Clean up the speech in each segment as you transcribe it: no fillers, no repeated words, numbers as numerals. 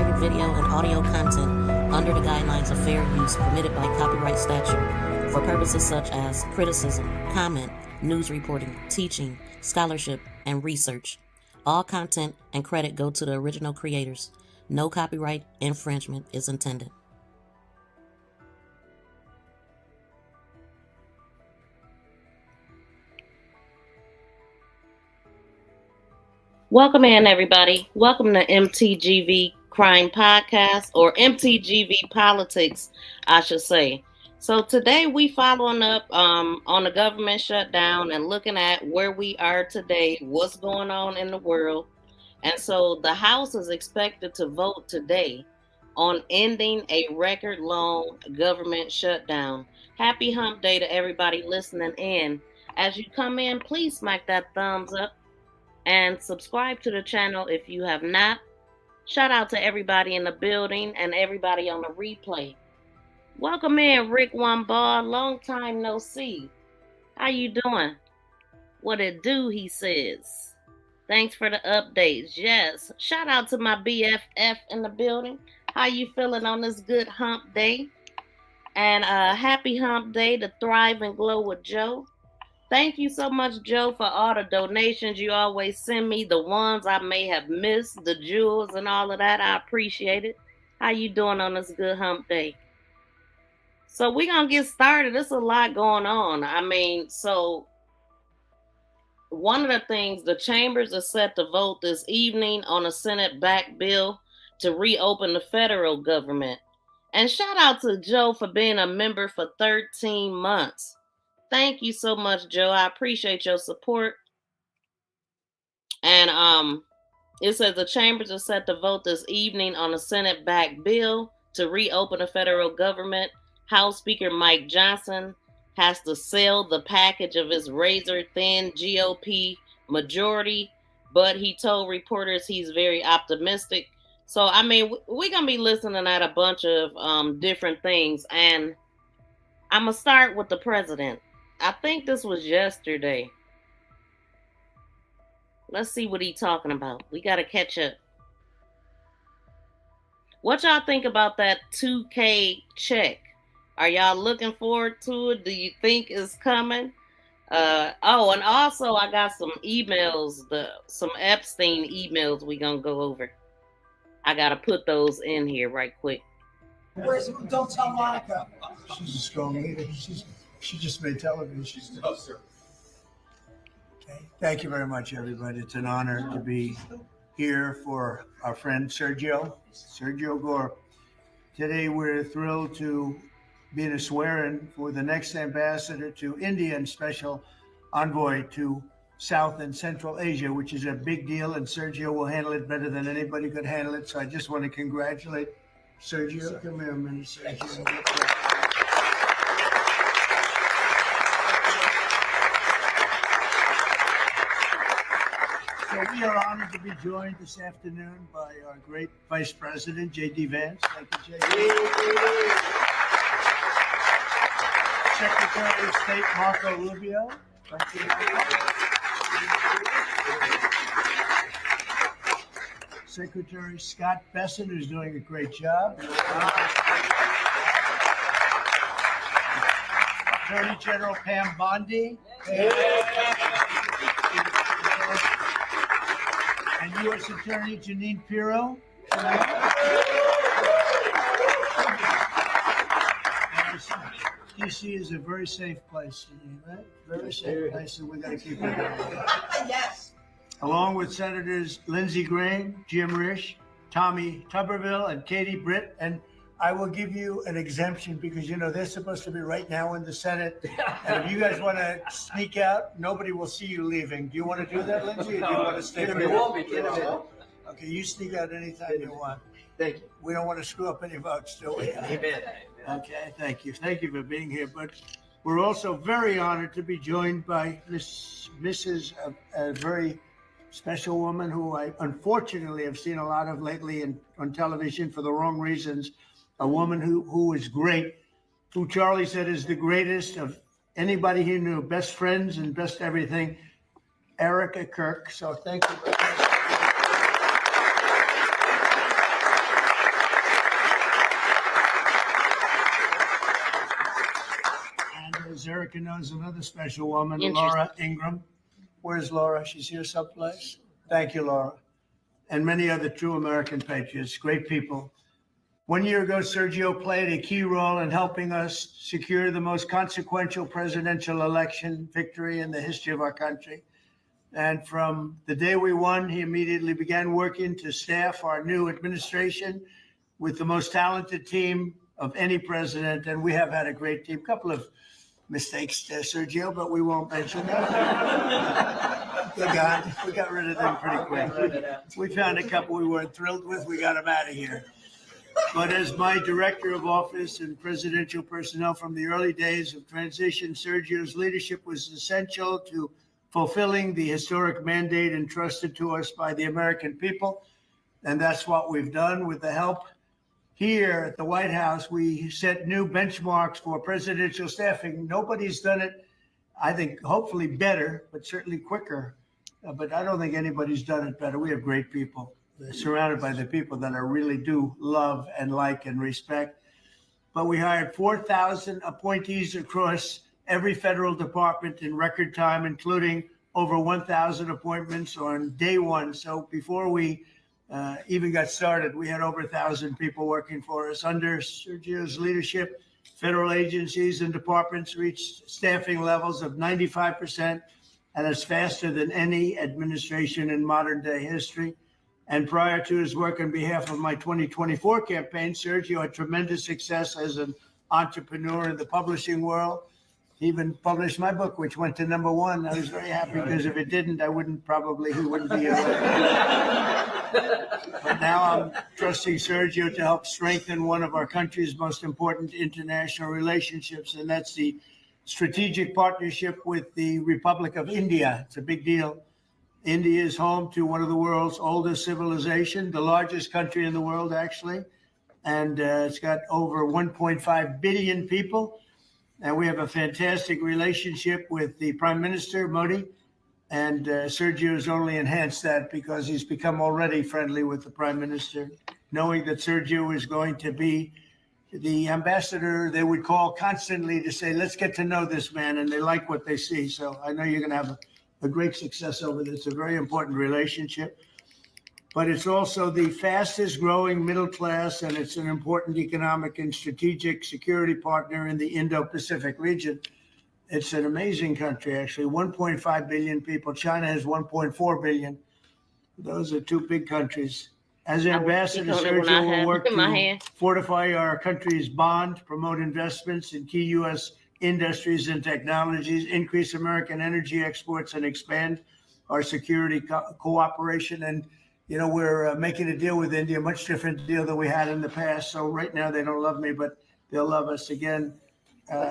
recorded video and audio content under the guidelines of fair use permitted by copyright statute for purposes such as criticism, comment, news reporting, teaching, scholarship, and research. All content and credit go to the original creators. No copyright infringement is intended. Welcome in, everybody. Welcome to MTGV Crime Podcast, or MTGV Politics, I should say. So today we following up on the government shutdown and looking at where we are today, what's going on in the world. And so the House is expected to vote today on ending a record-long government shutdown. Happy hump day to everybody listening in. As you come in, please smack that thumbs up and subscribe to the channel if you have not. Shout out to everybody in the building and everybody on the replay. Welcome in, Rick Wambard. Long time no see. How you doing? What it do, he says. Thanks for the updates. Yes. Shout out to my BFF in the building. How you feeling on this good hump day? And happy hump day to Thrive and Glow with Joe. Thank you so much, Joe, for all the donations you always send me, the ones I may have missed, the jewels and all of that. I appreciate it. How you doing on this good hump day? So we're going to get started. There's a lot going on. So one of the things, the chambers are set to vote this evening on a Senate-backed bill to reopen the federal government. And shout out to Joe for being a member for 13 months. Thank you so much, Joe. I appreciate your support. And it says the chambers are set to vote this evening on a Senate-backed bill to reopen the federal government. House Speaker Mike Johnson has to sell the package of his razor-thin GOP majority, but he told reporters he's very optimistic. So, we're going to be listening at a bunch of different things. And I'm going to start with the president. I think this was yesterday. Let's see what he's talking about. We got to catch up. What y'all think about that $2K check? Are y'all looking forward to it? Do you think it's coming? And also I got some emails, some Epstein emails we gonna go over. I gotta put those in here right quick. Don't tell Monica. She's a strong leader. She just made television. Okay. Thank you very much, everybody. It's an honor to be here for our friend Sergio Gore. Today, we're thrilled to be in a swearing for the next ambassador to India and special envoy to South and Central Asia, which is a big deal, and Sergio will handle it better than anybody could handle it. So I just want to congratulate Sergio. Come here a minute, Sergio. So we are honored to be joined this afternoon by our great Vice President, J.D. Vance. Thank you, J.D. Secretary of State, Marco Rubio. Thank you. Secretary Scott Bessent, who's doing a great job. Attorney General Pam Bondi. And U.S. Attorney Janine Pirro. D.C. is a very safe place, right? Very safe place, and we got to keep it going. Yes. Along with Senators Lindsey Graham, Jim Risch, Tommy Tuberville, and Katie Britt. And I will give you an exemption because, they're supposed to be right now in the Senate. And if you guys want to sneak out, nobody will see you leaving. Do you want to do that, Lindsey, or do you want to stay here? Okay, you sneak out anytime you want. Thank you. We don't want to screw up any votes, do we? Amen. Okay, thank you. Thank you for being here. But we're also very honored to be joined by Mrs. A very special woman who I unfortunately have seen a lot of lately on television for the wrong reasons. A woman who is great, who Charlie said is the greatest of anybody he knew, best friends and best everything, Erica Kirk. So thank you very much. America knows another special woman, Interesting. Laura Ingraham. Where's Laura? She's here someplace. Thank you, Laura. And many other true American patriots, great people. 1 year ago, Sergio played a key role in helping us secure the most consequential presidential election victory in the history of our country. And from the day we won, he immediately began working to staff our new administration with the most talented team of any president. And we have had a great team. A couple of mistakes there, Sergio, but we won't mention that. We got rid of them pretty quick. We found a couple we weren't thrilled with. We got them out of here. But as my director of office and presidential personnel from the early days of transition, Sergio's leadership was essential to fulfilling the historic mandate entrusted to us by the American people. And that's what we've done. With the help here at the White House, we set new benchmarks for presidential staffing. Nobody's done it, I think, hopefully better, but certainly quicker. But I don't think anybody's done it better. We have great people, surrounded by the people that I really do love and like and respect. But we hired 4,000 appointees across every federal department in record time, including over 1,000 appointments on day one. So before we even got started, we had over 1,000 people working for us. Under Sergio's leadership, federal agencies and departments reached staffing levels of 95%, and it's faster than any administration in modern day history. And prior to his work on behalf of my 2024 campaign, Sergio had tremendous success as an entrepreneur in the publishing world. He even published my book, which went to #1. I was very happy because if it didn't, he wouldn't be here. But now I'm trusting Sergio to help strengthen one of our country's most important international relationships, and that's the strategic partnership with the Republic of India. It's a big deal. India is home to one of the world's oldest civilizations, the largest country in the world, actually. And it's got over 1.5 billion people. And we have a fantastic relationship with the Prime Minister, Modi. And Sergio has only enhanced that because he's become already friendly with the Prime Minister, knowing that Sergio is going to be the ambassador they would call constantly to say, let's get to know this man. And they like what they see. So I know you're going to have a great success over this. It's a very important relationship, but it's also the fastest growing middle class, and it's an important economic and strategic security partner in the Indo-Pacific region. It's an amazing country, actually. 1.5 billion people. China has 1.4 billion. Those are two big countries. As ambassador, Sergio will work to fortify our country's bond, promote investments in key U.S. industries and technologies, increase American energy exports, and expand our security cooperation. And, you know, we're making a deal with India, a much different deal than we had in the past. So right now they don't love me, but they'll love us again.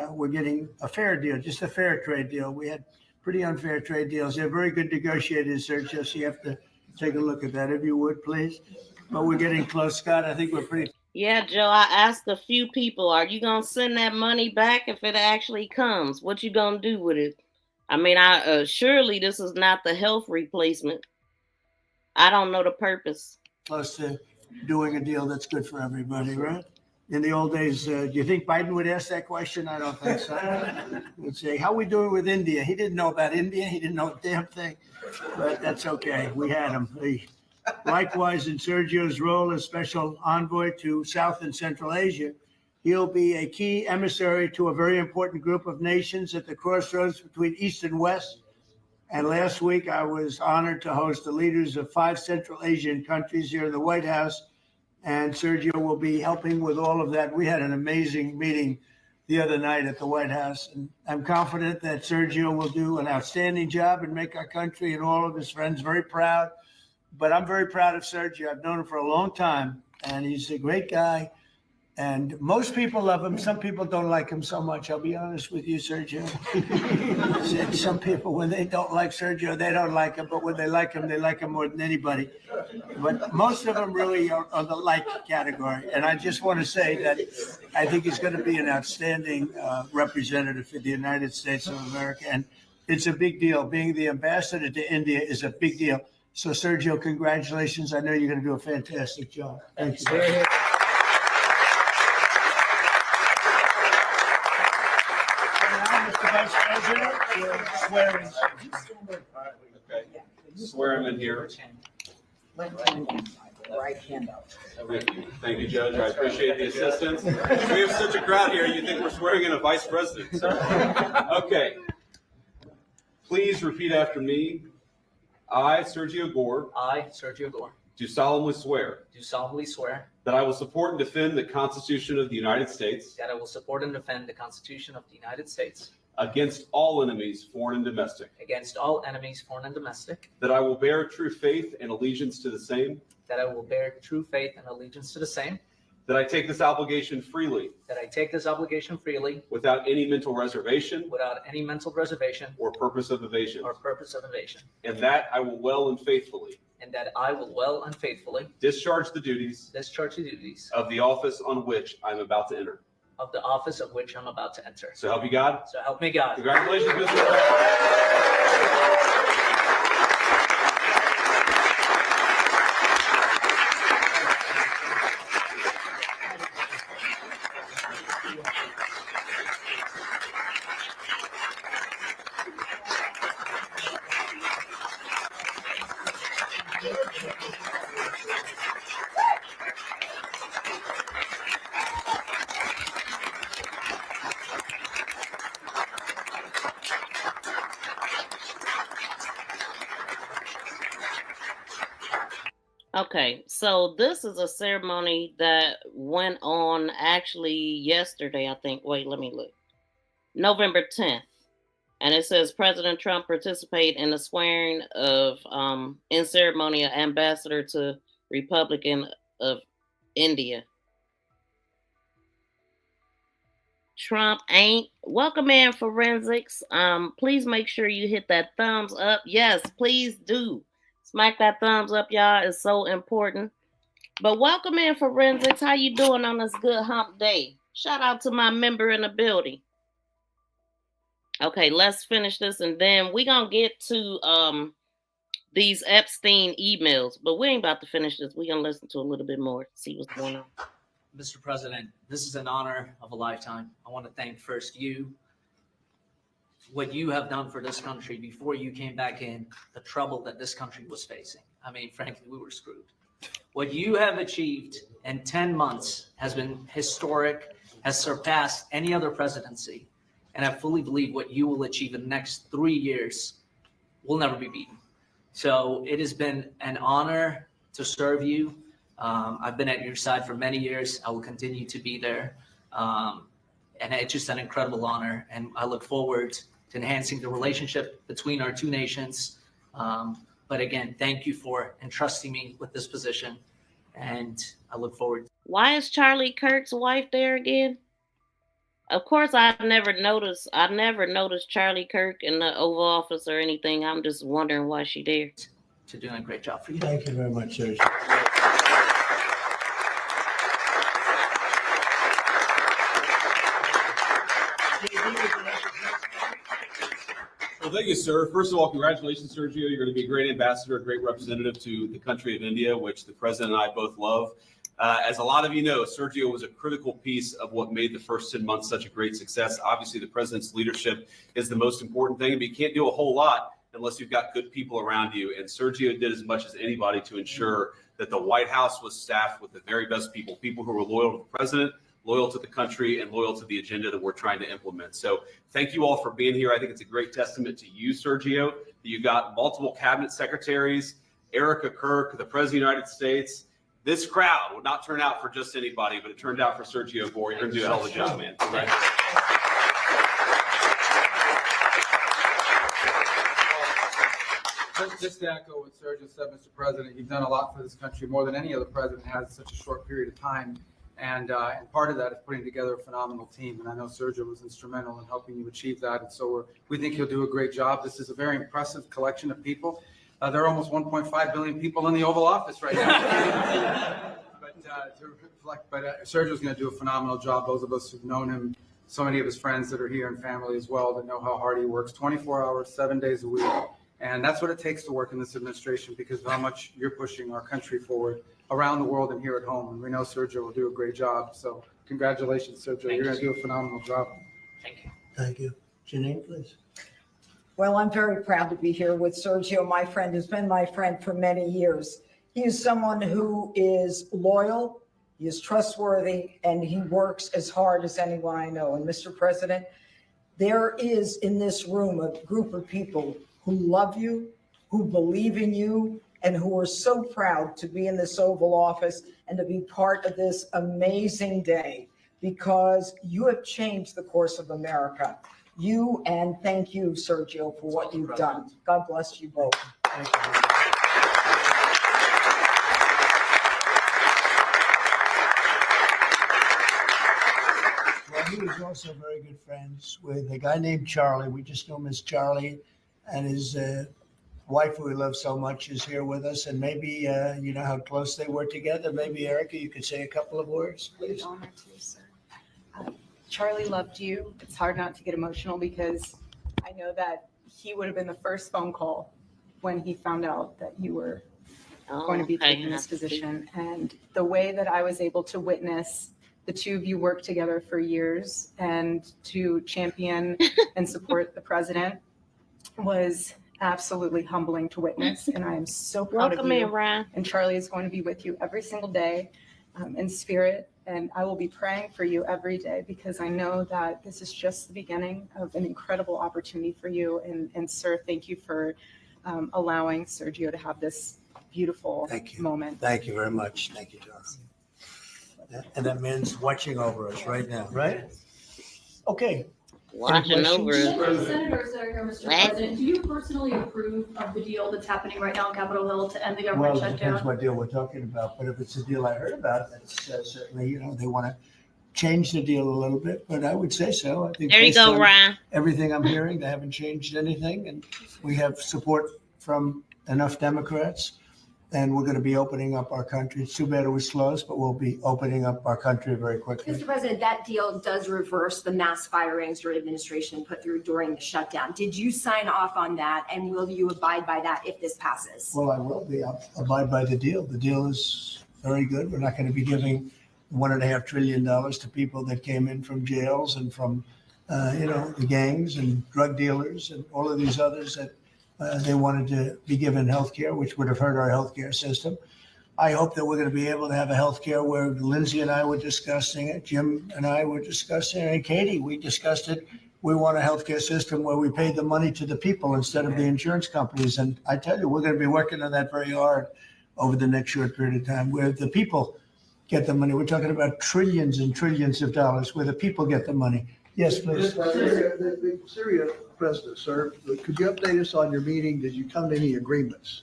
We're getting a fair deal, just a fair trade deal. We had pretty unfair trade deals. They're very good negotiators, Sergio, so you have to take a look at that, if you would, please. But we're getting close, Scott. I think we're pretty. Yeah, Joe, I asked a few people, are you going to send that money back if it actually comes? What you going to do with it? I mean, surely this is not the health replacement. I don't know the purpose. Close to doing a deal that's good for everybody, right? In the old days, do you think Biden would ask that question? I don't think so. He'd say, how are we doing with India? He didn't know about India. He didn't know a damn thing. But that's okay. We had him. Likewise, in Sergio's role as special envoy to South and Central Asia, he'll be a key emissary to a very important group of nations at the crossroads between East and West. And last week, I was honored to host the leaders of 5 Central Asian countries here in the White House. And Sergio will be helping with all of that. We had an amazing meeting the other night at the White House. And I'm confident that Sergio will do an outstanding job and make our country and all of his friends very proud. But I'm very proud of Sergio. I've known him for a long time, and he's a great guy. And most people love him. Some people don't like him so much. I'll be honest with you, Sergio. Some people, when they don't like Sergio, they don't like him. But when they like him more than anybody. But most of them really are the like category. And I just want to say that I think he's going to be an outstanding representative for the United States of America. And it's a big deal. Being the ambassador to India is a big deal. So, Sergio, congratulations. I know you're going to do a fantastic job. Thank you. Mr. Vice President, swearing. Okay. Swear him in here. Left hand in, right hand out. Thank you, Judge. I appreciate the assistance. We have such a crowd here, you think we're swearing in a vice president. Okay. Please repeat after me. I, Sergio Gore, I, Sergio Gore, do solemnly swear do solemnly swear that I will support and defend the Constitution of the United States that I will support and defend the Constitution of the United States against all enemies, foreign and domestic, against all enemies, foreign and domestic, that I will bear true faith and allegiance to the same, that I will bear true faith and allegiance to the same, that I take this obligation freely that I take this obligation freely without any mental reservation without any mental reservation or purpose of evasion, or purpose of evasion, and that I will well and faithfully and that I will well and faithfully discharge the duties discharge the duties of the office on which I'm about to enter. of the office of which I'm about to enter. So help you God. So help me God. Congratulations, Mr. Okay, so this is a ceremony that went on actually yesterday, I think. Wait, let me look. November 10th. And it says President Trump participated in the swearing of in ceremony of ambassador to Republic of India. Trump ain't. Welcome in, Forensics. Please make sure you hit that thumbs up. Yes, please do. Smack that thumbs up, y'all. It's so important. But welcome in, Forensics. How you doing on this good hump day? Shout out to my member in the building. Okay, let's finish this, and then we're going to get to these Epstein emails. But we ain't about to finish this. We're going to listen to a little bit more, see what's going on. Mr. President, this is an honor of a lifetime. I want to thank first you, what you have done for this country before you came back in, the trouble that this country was facing. I mean, frankly, we were screwed. What you have achieved in 10 months has been historic, has surpassed any other presidency. And I fully believe what you will achieve in the next 3 years will never be beaten. So it has been an honor to serve you. I've been at your side for many years. I will continue to be there. And it's just an incredible honor. And I look forward to enhancing the relationship between our two nations. But again, thank you for entrusting me with this position. And I look forward. Why is Charlie Kirk's wife there again? Of course, I never noticed Charlie Kirk in the Oval Office or anything. I'm just wondering why she's there. To doing a great job for you. Thank you very much, Sergio. Well, thank you, sir. First of all, congratulations, Sergio. You're going to be a great ambassador, a great representative to the country of India, which the president and I both love. As a lot of you know, Sergio was a critical piece of what made the first 10 months such a great success. Obviously, the president's leadership is the most important thing, but you can't do a whole lot unless you've got good people around you. And Sergio did as much as anybody to ensure that the White House was staffed with the very best people who were loyal to the president, loyal to the country, and loyal to the agenda that we're trying to implement. So thank you all for being here. I think it's a great testament to you, Sergio, that you got multiple cabinet secretaries, Erica Kirk, the President of the United States. This crowd would not turn out for just anybody, but it turned out for Sergio Gore. You're going to do a hell of a job, man. Right? Just to echo what Sergio said, Mr. President, you've done a lot for this country, more than any other president has in such a short period of time. And part of that is putting together a phenomenal team. And I know Sergio was instrumental in helping you achieve that. And so we think he'll do a great job. This is a very impressive collection of people. There are almost 1.5 billion people in the Oval Office right now. But Sergio's going to do a phenomenal job. Those of us who've known him, so many of his friends that are here and family as well, that know how hard he works 24 hours, 7 days a week. And that's what it takes to work in this administration, because of how much you're pushing our country forward around the world and here at home. And we know Sergio will do a great job. So congratulations, Sergio. You're going to do a phenomenal job. Thank you. Thank you. Janine, please. Well, I'm very proud to be here with Sergio, my friend, has been my friend for many years. He is someone who is loyal, he is trustworthy, and he works as hard as anyone I know. And Mr. President, there is in this room a group of people who love you, who believe in you, and who are so proud to be in this Oval Office and to be part of this amazing day, because you have changed the course of America. You, and thank you, Sergio, for what you've done. God bless you both. Thank you. Well, he was also very good friends with a guy named Charlie. We just know him as Charlie, and his wife, who we love so much, is here with us. And maybe you know how close they were together. Maybe, Erica, you could say a couple of words, please. Honor to, sir. Charlie loved you. It's hard not to get emotional because I know that he would have been the first phone call when he found out that you were going to be taking this position. And the way that I was able to witness the two of you work together for years and to champion and support the president was absolutely humbling to witness. And I am so proud Welcome of in, you. Ryan. And Charlie is going to be with you every single day in spirit. And I will be praying for you every day because I know that this is just the beginning of an incredible opportunity for you. And sir, thank you for allowing Sergio to have this beautiful moment. Thank you very much. Thank you, John. And that man's watching over us right now, right? Okay. Watching over us. Mr. President, do you personally approve of the deal that's happening right now on Capitol Hill to end the government Well, it depends shutdown? what deal we're talking about, but if it's a deal I heard about, that's certainly, you know, they want to change the deal a little bit, but I would say so. I think There you based go, on Ryan. everything I'm hearing, they haven't changed anything, and we have support from enough Democrats, and we're going to be opening up our country. It's too bad it was closed, but we'll be opening up our country very quickly. Mr. President, that deal does reverse the mass firings your administration put through during the shutdown. Did you sign off on that, and will you abide by that if this passes? Well, I will be. I'll abide by the deal. The deal is very good. We're not going to be giving $1.5 trillion to people that came in from jails and from, you know, the gangs and drug dealers and all of these others that they wanted to be given health care, which would have hurt our healthcare system. I hope that we're going to be able to have a healthcare where Lindsay and I were discussing it, Jim and I were discussing it, and Katie, we discussed it. We want a healthcare system where we pay the money to the people instead of the insurance companies. And I tell you, we're going to be working on that very hard over the next short period of time, where the people get the money. We're talking about trillions and trillions of dollars where the people get the money. Yes, please. The Syria president, sir, could you update us on your meeting? Did you come to any agreements?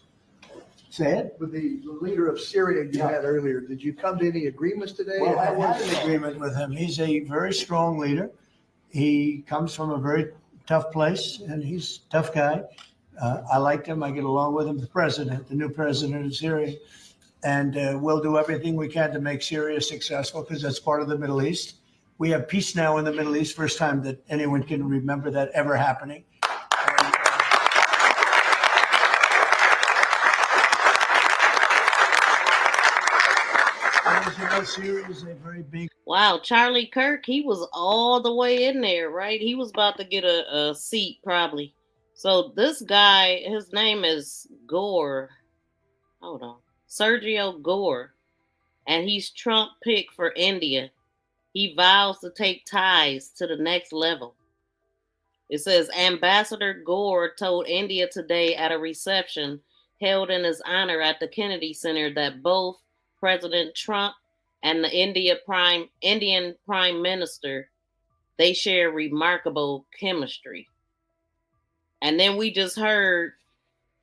Say it. With the leader of Syria you had earlier, did you come to any agreements today? Well, I had an agreement with him. He's a very strong leader. He comes from a very tough place, and he's a tough guy. I like him. I get along with him. The president, the new president of Syria. And we'll do everything we can to make Syria successful because that's part of the Middle East. We have peace now in the Middle East, first time that anyone can remember that ever happening. And, as you know, Syria is a very big. Wow, Charlie Kirk, he was all the way in there, right? He was about to get a seat probably. So this guy, his name is Gore. Hold on. Sergio Gore. And he's Trump pick for India. He vows to take ties to the next level. It says Ambassador Gore told India today at a reception held in his honor at the Kennedy Center that both President Trump and the Indian Prime Minister, they share remarkable chemistry. And then we just heard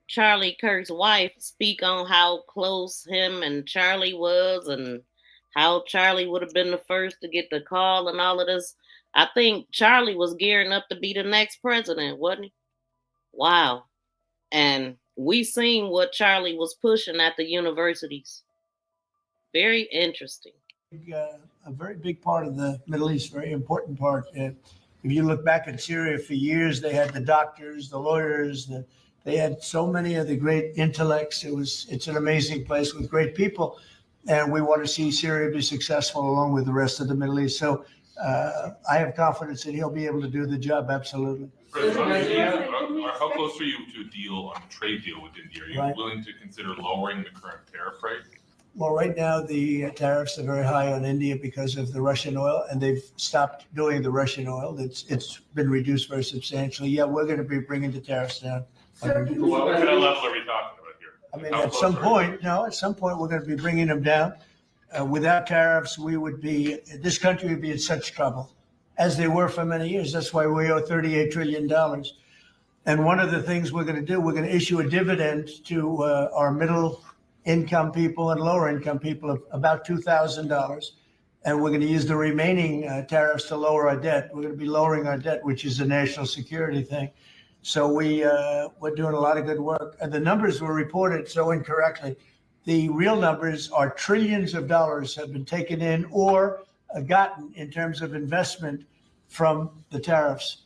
Charlie Kirk's wife speak on how close him and Charlie was and how Charlie would have been the first to get the call and all of this. I think Charlie was gearing up to be the next president, wasn't he? Wow. And we seen what Charlie was pushing at the universities. Very interesting. A very big part of the Middle East, very important part. If you look back at Syria for years, they had the doctors, the lawyers, they had so many of the great intellects. It's an amazing place with great people. And we want to see Syria be successful along with the rest of the Middle East. So I have confidence that he'll be able to do the job, absolutely. How close are you to a deal on a trade deal with India? Are you Right. willing to consider lowering the current tariff rate? Well, right now, the tariffs are very high on India because of the Russian oil, and they've stopped doing the Russian oil. It's been reduced very substantially. Yeah, we're going to be bringing the tariffs down. What kind of level are we talking about here? I mean, How at close some are you? point, no, at some point, we're going to be bringing them down. Without tariffs, this country would be in such trouble, as they were for many years. That's why we owe $38 trillion. And one of the things we're going to do, we're going to issue a dividend to our middle income people and lower income people of about $2,000. And we're going to use the remaining tariffs to lower our debt. We're going to be lowering our debt, which is a national security thing. So we're doing a lot of good work. And the numbers were reported so incorrectly. The real numbers are trillions of dollars have been taken in or gotten in terms of investment from the tariffs.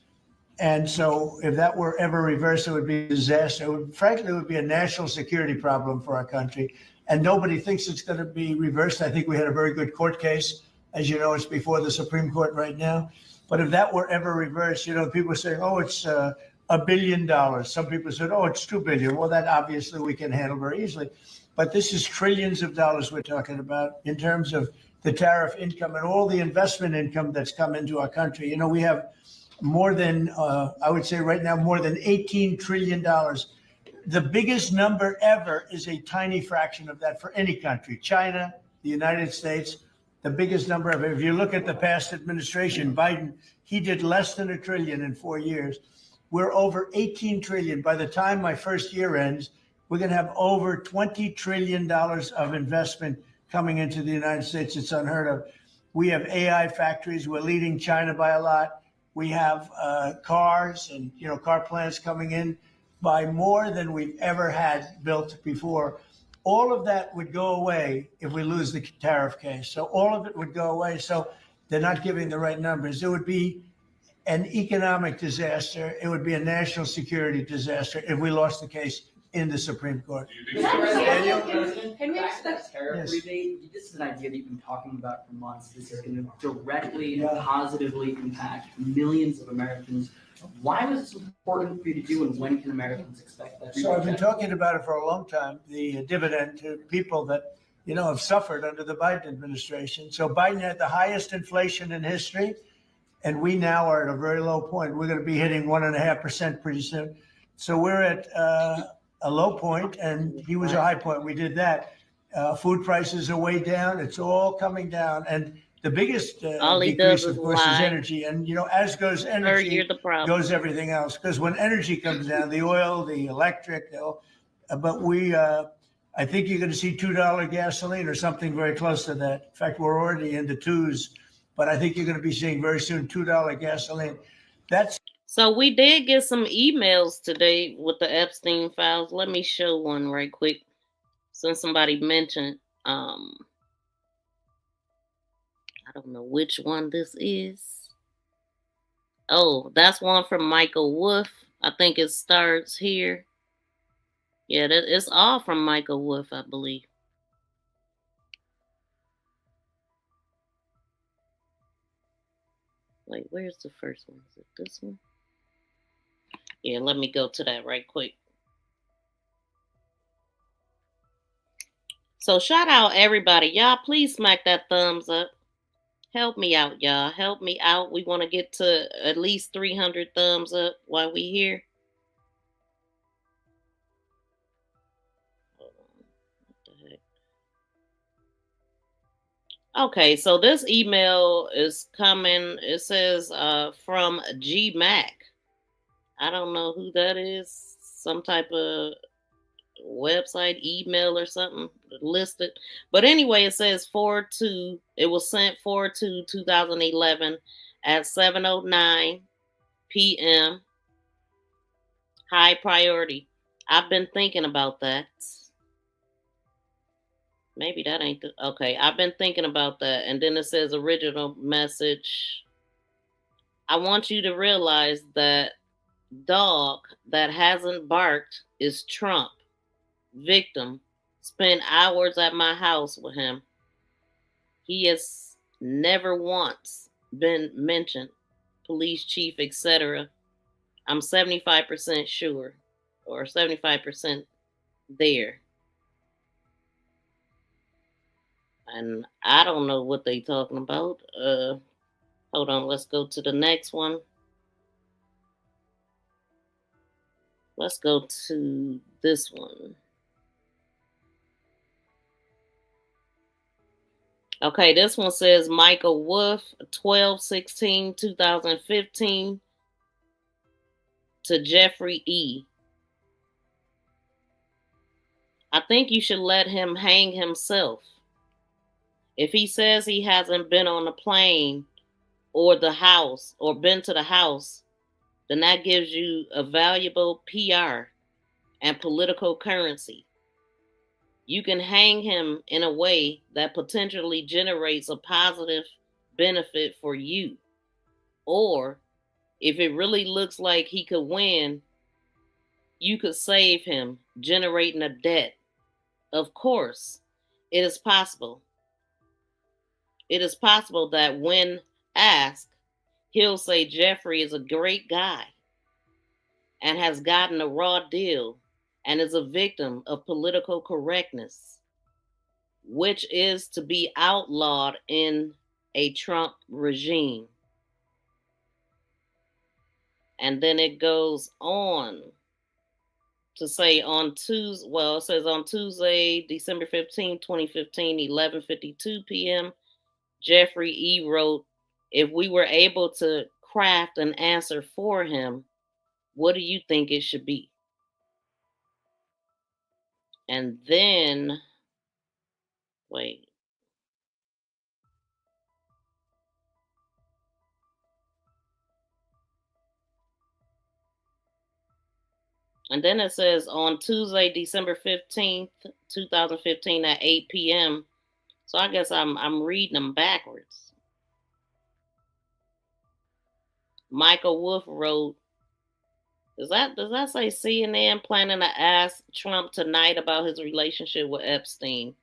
And so if that were ever reversed, it would be a disaster. Frankly, it would be a national security problem for our country. And nobody thinks it's going to be reversed. I think we had a very good court case. As you know, it's before the Supreme Court right now. But if that were ever reversed, people are saying, oh, it's $1 billion. Some people said, oh, it's $2 billion. Well, that obviously we can handle very easily. But this is trillions of dollars we're talking about in terms of the tariff income and all the investment income that's come into our country. We have more than, I would say right now, more than $18 trillion. The biggest number ever is a tiny fraction of that for any country. China, the United States, the biggest number ever. If you look at the past administration, Biden, he did less than $1 trillion in 4 years. We're over 18 trillion. By the time my first year ends, we're going to have over $20 trillion of investment coming into the United States. It's unheard of. We have AI factories. We're leading China by a lot. We have cars and car plants coming in by more than we've ever had built before. All of that would go away if we lose the tariff case. So all of it would go away. So they're not giving the right numbers. It would be an economic disaster. It would be a national security disaster if we lost the case in the Supreme Court. Can we expect Yes. rebate? This is an idea that you've been talking about for months. This is going to directly and positively impact millions of Americans. Why was this important for you to do, and when can Americans expect that? So I've been talking about it for a long time, the dividend to people that, have suffered under the Biden administration. So Biden had the highest inflation in history, and we now are at a very low point. We're going to be hitting 1.5% pretty soon. So we're at a low point, and he was a high point. We did that. Food prices are way down. It's all coming down. And the biggest All he decrease, does of is course, is lie. energy. And, as goes Or energy, you're the problem. goes everything else. Because when energy comes down, the oil, the electric, but I think you're going to see $2 gasoline or something very close to that. In fact, we're already in the twos, but I think you're going to be seeing very soon $2 gasoline. So we did get some emails today with the Epstein files. Let me show one right quick. Since somebody mentioned, I don't know which one this is. Oh, that's one from Michael Wolff. I think it starts here. Yeah, it's all from Michael Wolff, I believe. Wait, where's the first one? Is it this one? Yeah, let me go to that right quick. So shout out everybody. Y'all, please smack that thumbs up. Help me out, y'all. Help me out. We want to get to at least 300 thumbs up while we here. Hold on. What the heck? Okay, so this email is coming. It says from G Mac. I don't know who that is. Some type of website, email or something listed. But anyway, it says 4/2. It was sent 4/2/2011 at 7:09 p.m. High priority. I've been thinking about that. Maybe that ain't the okay. I've been thinking about that. And then it says original message. I want you to realize that dog that hasn't barked is Trump. Victim. Spent hours at my house with him. He has never once been mentioned, police chief, etc. I'm 75% sure, or 75% there. And I don't know what they talking about. Hold on, let's go to the next one. Let's go to this one. Okay, this one says Michael Wolf, 12/16/2015 to Jeffrey E. I think you should let him hang himself. If he says he hasn't been on the plane or the house or been to the house, then that gives you a valuable PR and political currency. You can hang him in a way that potentially generates a positive benefit for you. Or if it really looks like he could win, you could save him, generating a debt. Of course, it is possible. It is possible that when asked, he'll say Jeffrey is a great guy and has gotten a raw deal and is a victim of political correctness, which is to be outlawed in a Trump regime. And then it goes on to say on Tuesday, well, it says on Tuesday, December 15, 2015, 11:52 p.m., Jeffrey E. wrote, if we were able to craft an answer for him, what do you think it should be? And then, wait. And then it says on Tuesday, December 15th, 2015 at 8 p.m. So I guess I'm reading them backwards. Michael Wolf wrote, does that say CNN planning to ask Trump tonight about his relationship with Epstein?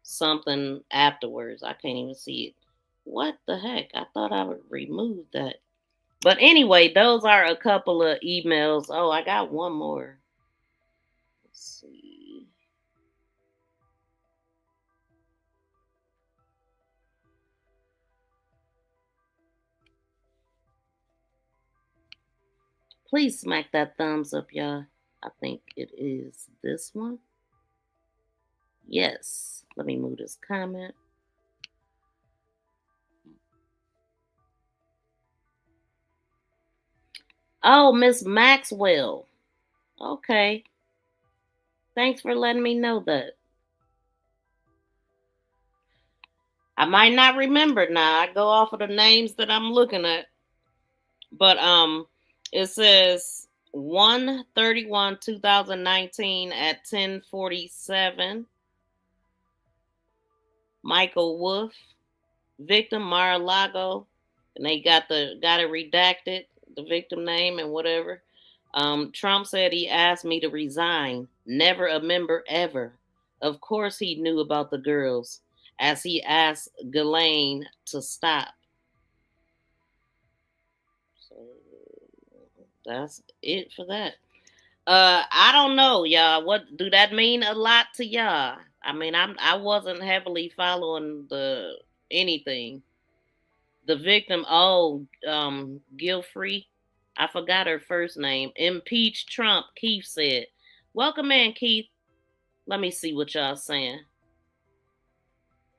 Something afterwards. I can't even see it. What the heck? I thought I would remove that. But anyway, those are a couple of emails. Oh, I got one more. Let's see. Please smack that thumbs up, y'all. I think it is this one. Yes. Let me move this comment. Oh, Miss Maxwell. Okay. Thanks for letting me know that. I might not remember now. I go off of the names that I'm looking at. But it says 1/31/2019 at 10:47. Michael Wolf, victim Mar-a-Lago, and they got it redacted, the victim name and whatever. Trump said he asked me to resign. Never a member ever. Of course he knew about the girls, as he asked Ghislaine to stop. So that's it for that. I don't know, y'all. What do that mean a lot to y'all? I mean, I wasn't heavily following anything. The victim, Gilfrey. I forgot her first name. Impeach Trump, Keith said. Welcome in, Keith. Let me see what y'all saying.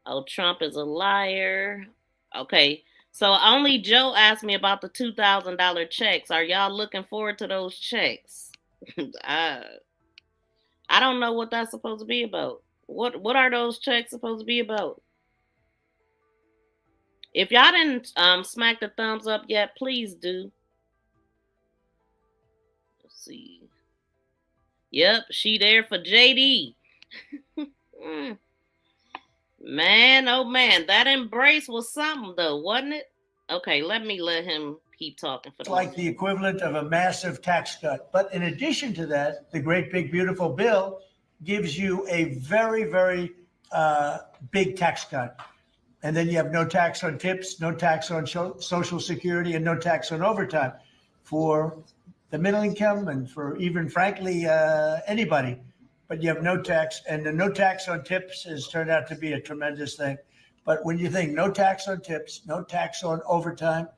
Oh, Trump is a liar. Okay. So only Joe asked me about the $2,000 checks. Are y'all looking forward to those checks? I don't know what that's supposed to be about. What are those checks supposed to be about? If y'all didn't smack the thumbs up yet, please do. Let's see. Yep, she there for JD. Man, oh man, that embrace was something though, wasn't it? Okay, let him keep talking for It's like the equivalent of a massive tax cut. But in addition to that, the great big beautiful bill gives you a very, very big tax cut. And then you have no tax on tips, no tax on Social Security, and no tax on overtime for the middle income and for even, frankly, anybody. But you have no tax, and the no tax on tips has turned out to be a tremendous thing. But when you think no tax on tips, no tax on overtime,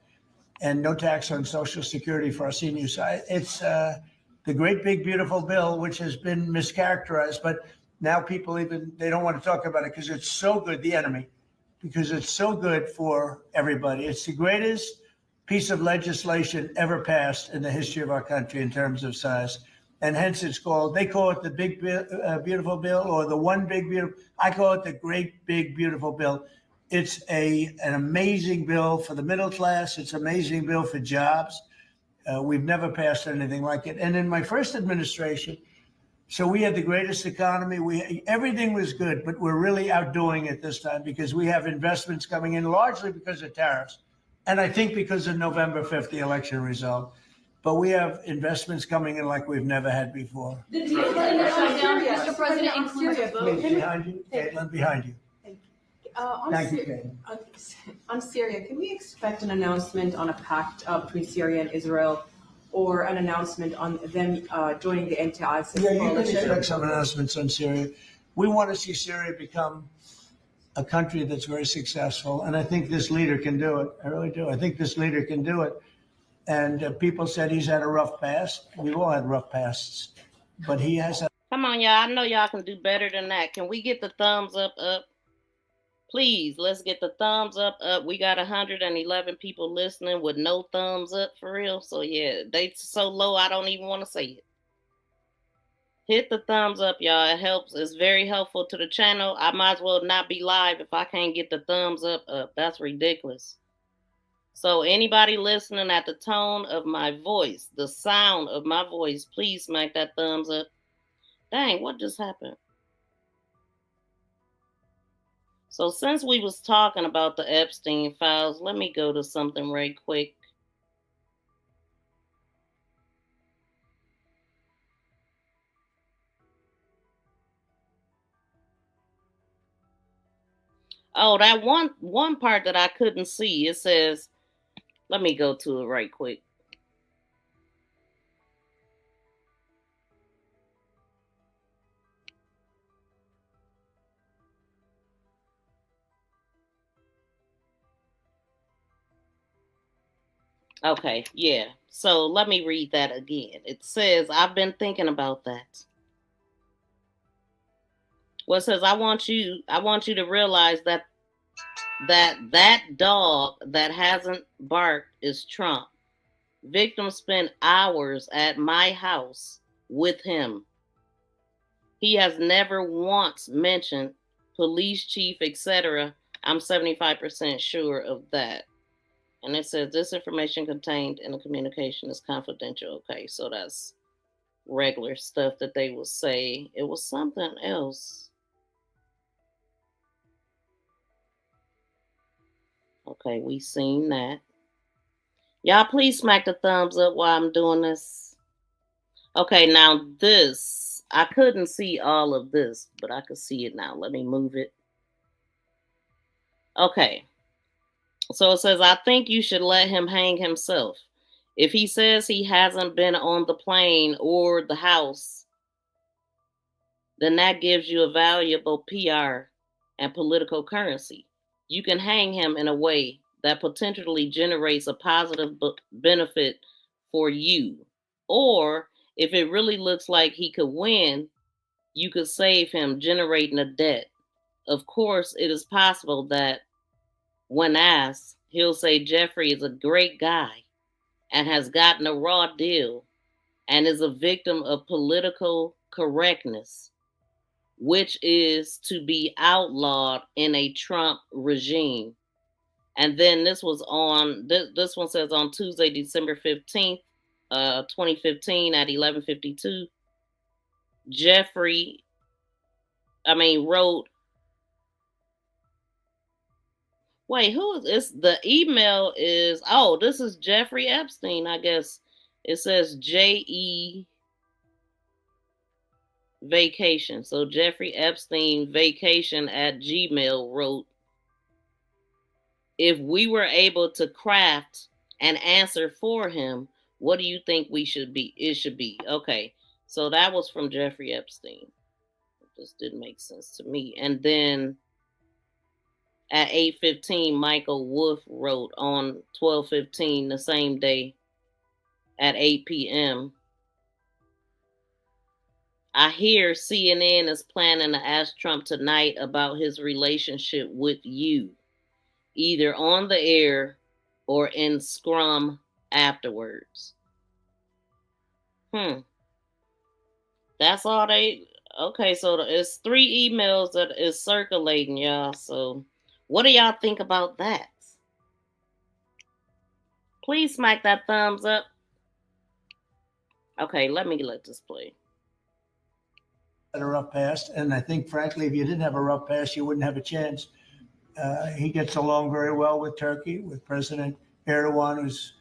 and no tax on Social Security for our seniors, it's the great big beautiful bill, which has been mischaracterized. But now people they don't want to talk about it because it's so good, the enemy, because it's so good for everybody. It's the greatest piece of legislation ever passed in the history of our country in terms of size. And hence they call it the big, beautiful bill, or the one big, beautiful. I call it the great, big, beautiful bill. It's an amazing bill for the middle class. It's an amazing bill for jobs. We've never passed anything like it. And in my first administration, so we had the greatest economy. Everything was good, but we're really outdoing it this time because we have investments coming in largely because of tariffs. And I think because of November 5th, the election result. But we have investments coming in like we've never had before. The deal in the shutdown, Mr. President, includes a vote. Behind you, Caitlin, behind you. Thank you, Caitlin. On Syria, can we expect an announcement on a pact between Syria and Israel, or an announcement on them joining the anti-ISIS Yeah, you can coalition? expect some announcements on Syria. We want to see Syria become a country that's very successful, and I think this leader can do it. I really do. I think this leader can do it. And people said he's had a rough past. We've all had rough pasts, but he has. Come on, y'all. I know y'all can do better than that. Can we get the thumbs up? Please, let's get the thumbs up. We got 111 people listening with no thumbs up for real. So yeah, they so low I don't even want to say it. Hit the thumbs up, y'all. It helps. It's very helpful to the channel. I might as well not be live if I can't get the thumbs up. That's ridiculous. So anybody listening at the tone of my voice, the sound of my voice, please smack that thumbs up. Dang, what just happened? So since we was talking about the Epstein files, let me go to something right quick. Oh, that one part that I couldn't see, it says, let me go to it right quick. Okay, yeah. So let me read that again. It says, I've been thinking about that. Well, it says, I want you to realize that dog that hasn't barked is Trump. Victims spent hours at my house with him. He has never once mentioned police chief, etc. I'm 75% sure of that. And it says this information contained in the communication is confidential. Okay, so that's regular stuff that they will say. It was something else. Okay, we seen that. Y'all please smack the thumbs up while I'm doing this. Okay, now this, I couldn't see all of this, but I could see it now. Let me move it. Okay. So it says, I think you should let him hang himself. If he says he hasn't been on the plane or the house, then that gives you a valuable PR and political currency. You can hang him in a way that potentially generates a positive benefit for you. Or if it really looks like he could win, you could save him generating a debt. Of course, it is possible that when asked, he'll say Jeffrey is a great guy and has gotten a raw deal and is a victim of political correctness, which is to be outlawed in a Trump regime. And then this was on, this one says on Tuesday, December 15th, 2015 at 11:52, Jeffrey, wrote, wait, who is this? The email is, oh, this is Jeffrey Epstein, I guess. It says J.E. Vacation. So Jeffrey Epstein Vacation at Gmail wrote, if we were able to craft an answer for him, what do you think we should be? It should be. Okay. So that was from Jeffrey Epstein. This didn't make sense to me. And then at 8:15, Michael Wolff wrote on 12:15 the same day at 8 p.m. I hear CNN is planning to ask Trump tonight about his relationship with you, either on the air or in scrum afterwards. That's all they. Okay, so it's 3 emails that is circulating, y'all. So what do y'all think about that? Please smack that thumbs up. Okay, let this play. Had a rough past, and I think, frankly, if you didn't have a rough past, you wouldn't have a chance. He gets along very well with Turkey, with President Erdogan, who's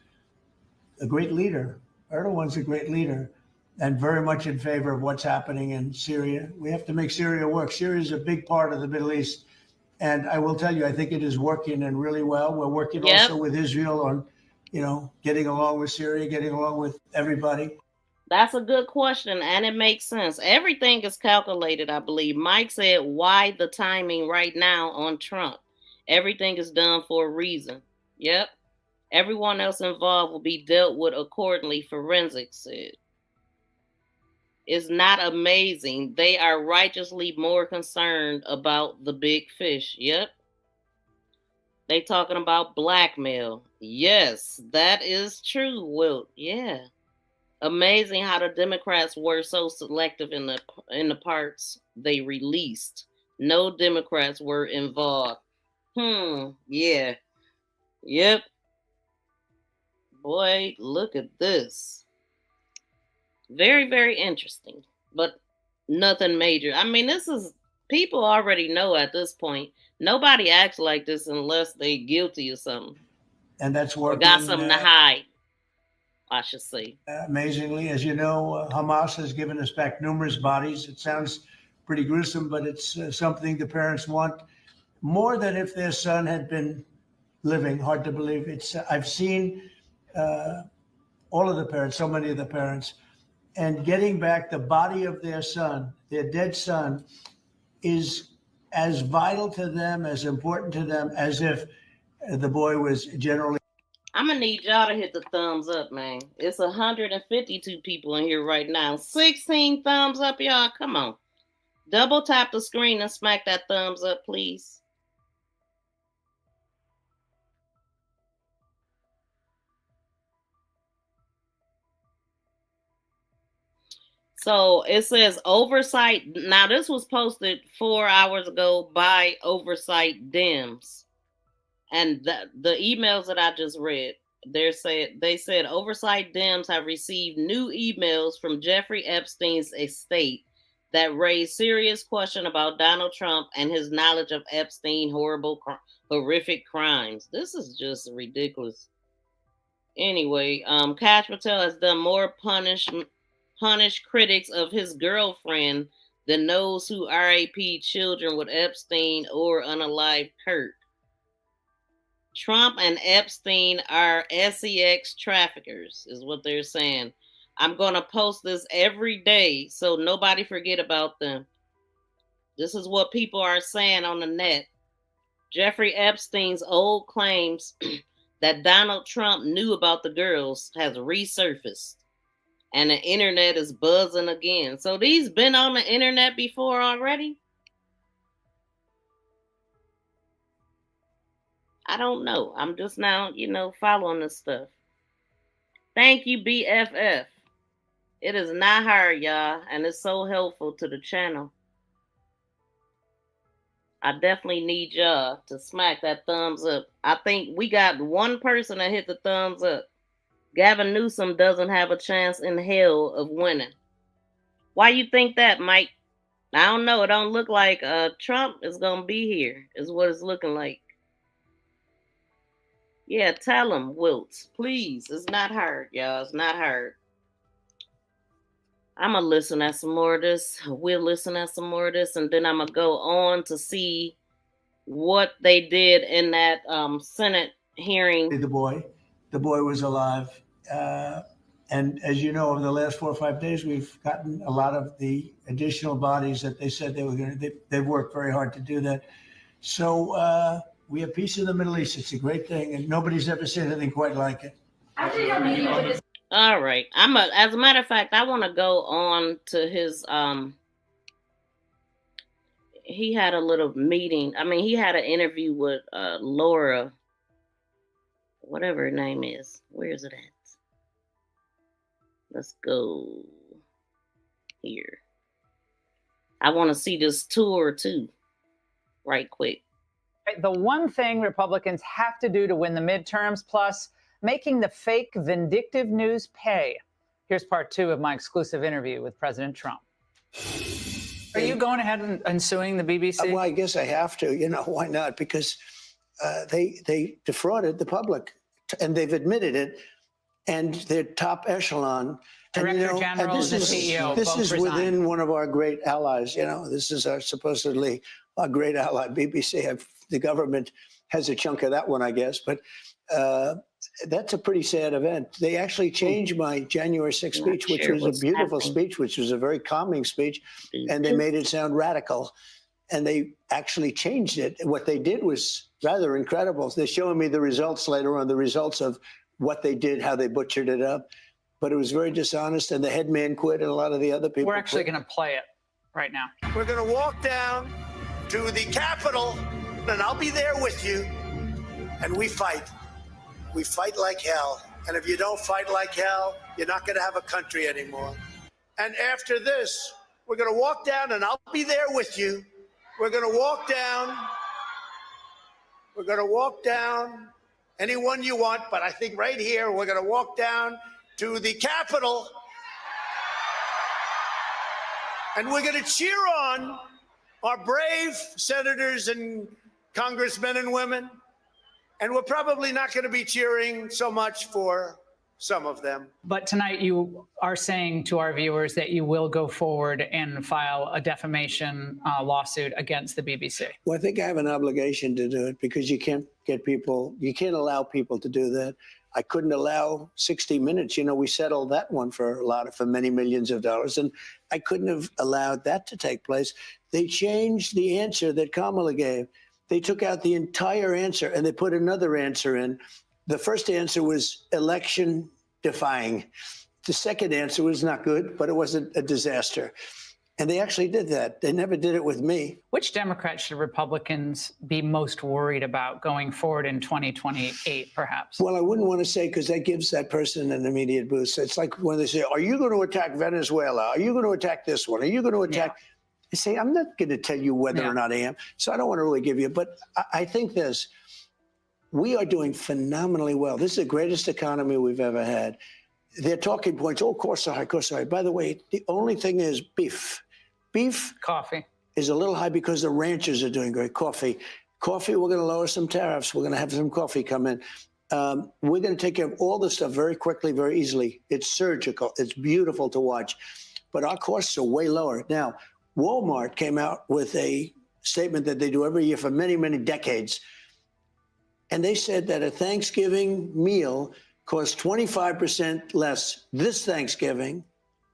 a great leader. Erdogan's a great leader and very much in favor of what's happening in Syria. We have to make Syria work. Syria is a big part of the Middle East. And I will tell you, I think it is working and really well. We're working also with Israel on, getting along with Syria, getting along with everybody. That's a good question, and it makes sense. Everything is calculated, I believe. Mike said, why the timing right now on Trump? Everything is done for a reason. Yep. Everyone else involved will be dealt with accordingly, forensics said. It's not amazing. They are righteously more concerned about the big fish. Yep. They talking about blackmail. Yes, that is true, Wilt. Yeah. Amazing how the Democrats were so selective in the parts they released. No Democrats were involved. Yeah. Yep. Boy, look at this. Very, very interesting, but nothing major. I mean, this is, people already know at this point. Nobody acts like this unless they guilty or something. And that's working. Or got something to hide, I should say. Amazingly, as you know, Hamas has given us back numerous bodies. It sounds pretty gruesome, but it's something the parents want more than if their son had been living. Hard to believe. I've seen all of the parents, so many of the parents, and getting back the body of their son, their dead son, is as vital to them, as important to them, as if the boy was generally. I'm gonna need y'all to hit the thumbs up, man. It's 152 people in here right now. 16 thumbs up, y'all. Come on. Double tap the screen and smack that thumbs up, please. So it says oversight. Now, this was posted 4 hours ago by Oversight Dems. And the emails that I just read, they said Oversight Dems have received new emails from Jeffrey Epstein's estate that raise serious question about Donald Trump and his knowledge of Epstein horrific crimes. This is just ridiculous. Anyway, Kash Patel has done more punish critics of his girlfriend than those who RAP children with Epstein or unalived Kirk. Trump and Epstein are sex traffickers, is what they're saying. I'm going to post this every day so nobody forget about them. This is what people are saying on the net. Jeffrey Epstein's old claims that Donald Trump knew about the girls has resurfaced. And the internet is buzzing again. So these been on the internet before already? I don't know. I'm just now, following this stuff. Thank you, BFF. It is not hard, y'all, and it's so helpful to the channel. I definitely need y'all to smack that thumbs up. I think we got one person that hit the thumbs up. Gavin Newsom doesn't have a chance in hell of winning. Why you think that, Mike? I don't know. It don't look like Trump is going to be here, is what it's looking like. Yeah, tell him, Wiltz, please. It's not hard, y'all. It's not hard. I'm going to listen at some more of this. We'll listen at some more of this, and then I'm going to go on to see what they did in that Senate hearing. The boy was alive. And as you know, over the last 4 or 5 days, we've gotten a lot of the additional bodies that they said they were going to, they've worked very hard to do that. So we have peace in the Middle East. It's a great thing. And nobody's ever said anything quite like it. All right. As a matter of fact, I want to go on to his, he had a little meeting. I mean, he had an interview with Laura, whatever her name is. Where is it at? Let's go here. I want to see this tour too, right quick. The one thing Republicans have to do to win the midterms, plus making the fake vindictive news pay. Here's part 2 of my exclusive interview with President Trump. Are you going ahead and suing the BBC? Well, I guess I have to. You know, why not? Because they defrauded the public, and they've admitted it, and their top echelon. Director General and the CEO. This both is resigned. within one of our great allies. You know, this is supposedly our great ally, BBC. The government has a chunk of that one, I guess, but that's a pretty sad event. They actually changed my January 6th speech, which was a beautiful speech, which was a very calming speech, and they made it sound radical, and they actually changed it. What they did was rather incredible. They're showing me the results later on, the results of what they did, how they butchered it up, but it was very dishonest, and the head man quit, and a lot of the other people We're actually quit. going to play it right now. We're going to walk down to the Capitol, and I'll be there with you, and we fight. We fight like hell. And if you don't fight like hell, you're not going to have a country anymore. And after this, we're going to walk down, and I'll be there with you. We're going to walk down. We're going to walk down anyone you want, but I think right here, we're going to walk down to the Capitol, and we're going to cheer on our brave senators and congressmen and women. And we're probably not going to be cheering so much for some of them. But tonight you are saying to our viewers that you will go forward and file a defamation lawsuit against the BBC. Well, I think I have an obligation to do it because you can't allow people to do that. I couldn't allow 60 Minutes. You know, we settled that one for many millions of dollars, and I couldn't have allowed that to take place. They changed the answer that Kamala gave. They took out the entire answer and they put another answer in. The first answer was election defying. The second answer was not good, but it wasn't a disaster. And they actually did that. They never did it with me. Which Democrats should Republicans be most worried about going forward in 2028, perhaps? Well, I wouldn't want to say, because that gives that person an immediate boost. It's like when they say, are you going to attack Venezuela? Are you going to attack this one? Are you going to attack? Yeah. I say, I'm not going to tell you whether or not I am. So I don't want to really give you, but I think this, we are doing phenomenally well. This is the greatest economy we've ever had. Their talking points, oh, of course, sorry. By the way, the only thing is beef. Beef coffee is a little high because the ranchers are doing great. Coffee, we're going to lower some tariffs. We're going to have some coffee come in. We're going to take care of all this stuff very quickly, very easily. It's surgical. It's beautiful to watch. But our costs are way lower. Now, Walmart came out with a statement that they do every year for many, many decades. And they said that a Thanksgiving meal costs 25% less this Thanksgiving,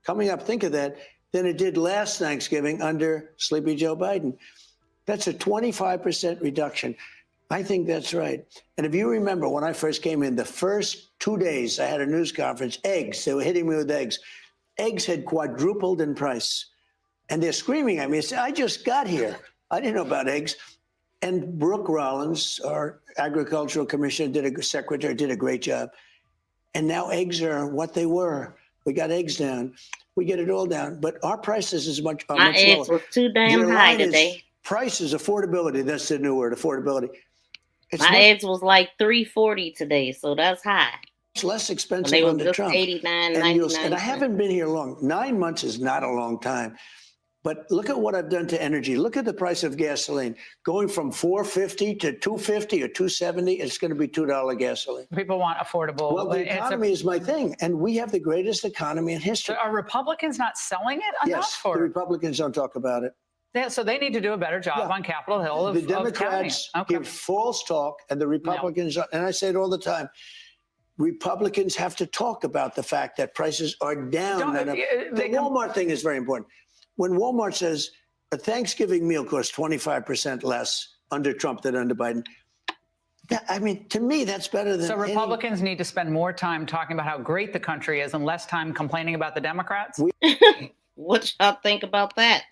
coming up, think of that, than it did last Thanksgiving under Sleepy Joe Biden. That's a 25% reduction. I think that's right. And if you remember when I first came in, the first 2 days I had a news conference, eggs, they were hitting me with eggs. Eggs had quadrupled in price. And they're screaming at me. They say, I just got here. I didn't know about eggs. And Brooke Rollins, our agricultural commissioner, secretary, did a great job. And now eggs are what they were. We got eggs down. We get it all down. But our prices is much lower. My eggs was too damn high today. Prices, affordability. That's the new word, affordability. My eggs was like $3.40 today, so that's high. It's less expensive under Trump. $89, $99. And I haven't been here long. 9 months is not a long time. But look at what I've done to energy. Look at the price of gasoline going from $4.50 to $2.50 or $2.70. It's going to be $2 gasoline. People want affordable. Well, the economy is my thing, and we have the greatest economy in history. Are Republicans not selling it enough? Yes, the Republicans don't talk about it. So they need to do a better job on Capitol Hill of the Democrats give false talk, and the Republicans, and I say it all the time, Republicans have to talk about the fact that prices are down. The Walmart thing is very important. When Walmart says a Thanksgiving meal costs 25% less under Trump than under Biden, I mean, to me, that's better than. So Republicans need to spend more time talking about how great the country is and less time complaining about the Democrats? What y'all think about that?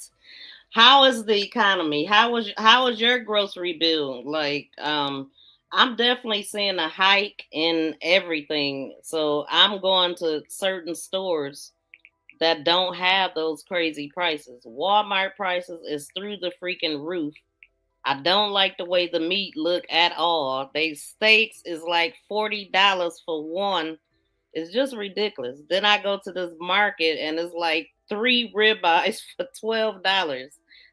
How is the economy? How is your grocery bill? Like, I'm definitely seeing a hike in everything. So I'm going to certain stores that don't have those crazy prices. Walmart prices is through the freaking roof. I don't like the way the meat look at all. They steaks is like $40 for one. It's just ridiculous. Then I go to this market and it's like 3 ribeyes for $12.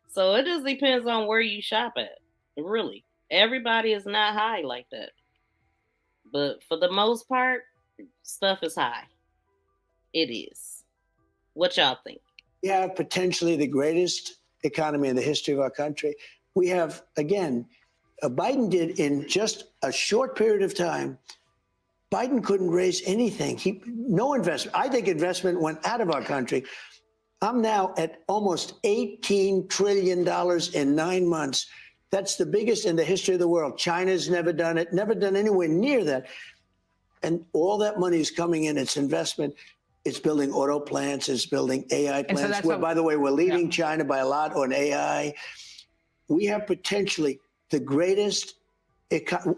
So it just depends on where you shop at. Really. Everybody is not high like that. But for the most part, stuff is high. It is. What y'all think? We have potentially the greatest economy in the history of our country. We have, again, Biden did in just a short period of time. Biden couldn't raise anything. No investment. I think investment went out of our country. I'm now at almost $18 trillion in 9 months. That's the biggest in the history of the world. China's never done it, never done anywhere near that. And all that money is coming in. It's investment. It's building auto plants. It's building AI plants. So by the way, we're leading China by a lot on AI. We have potentially the greatest,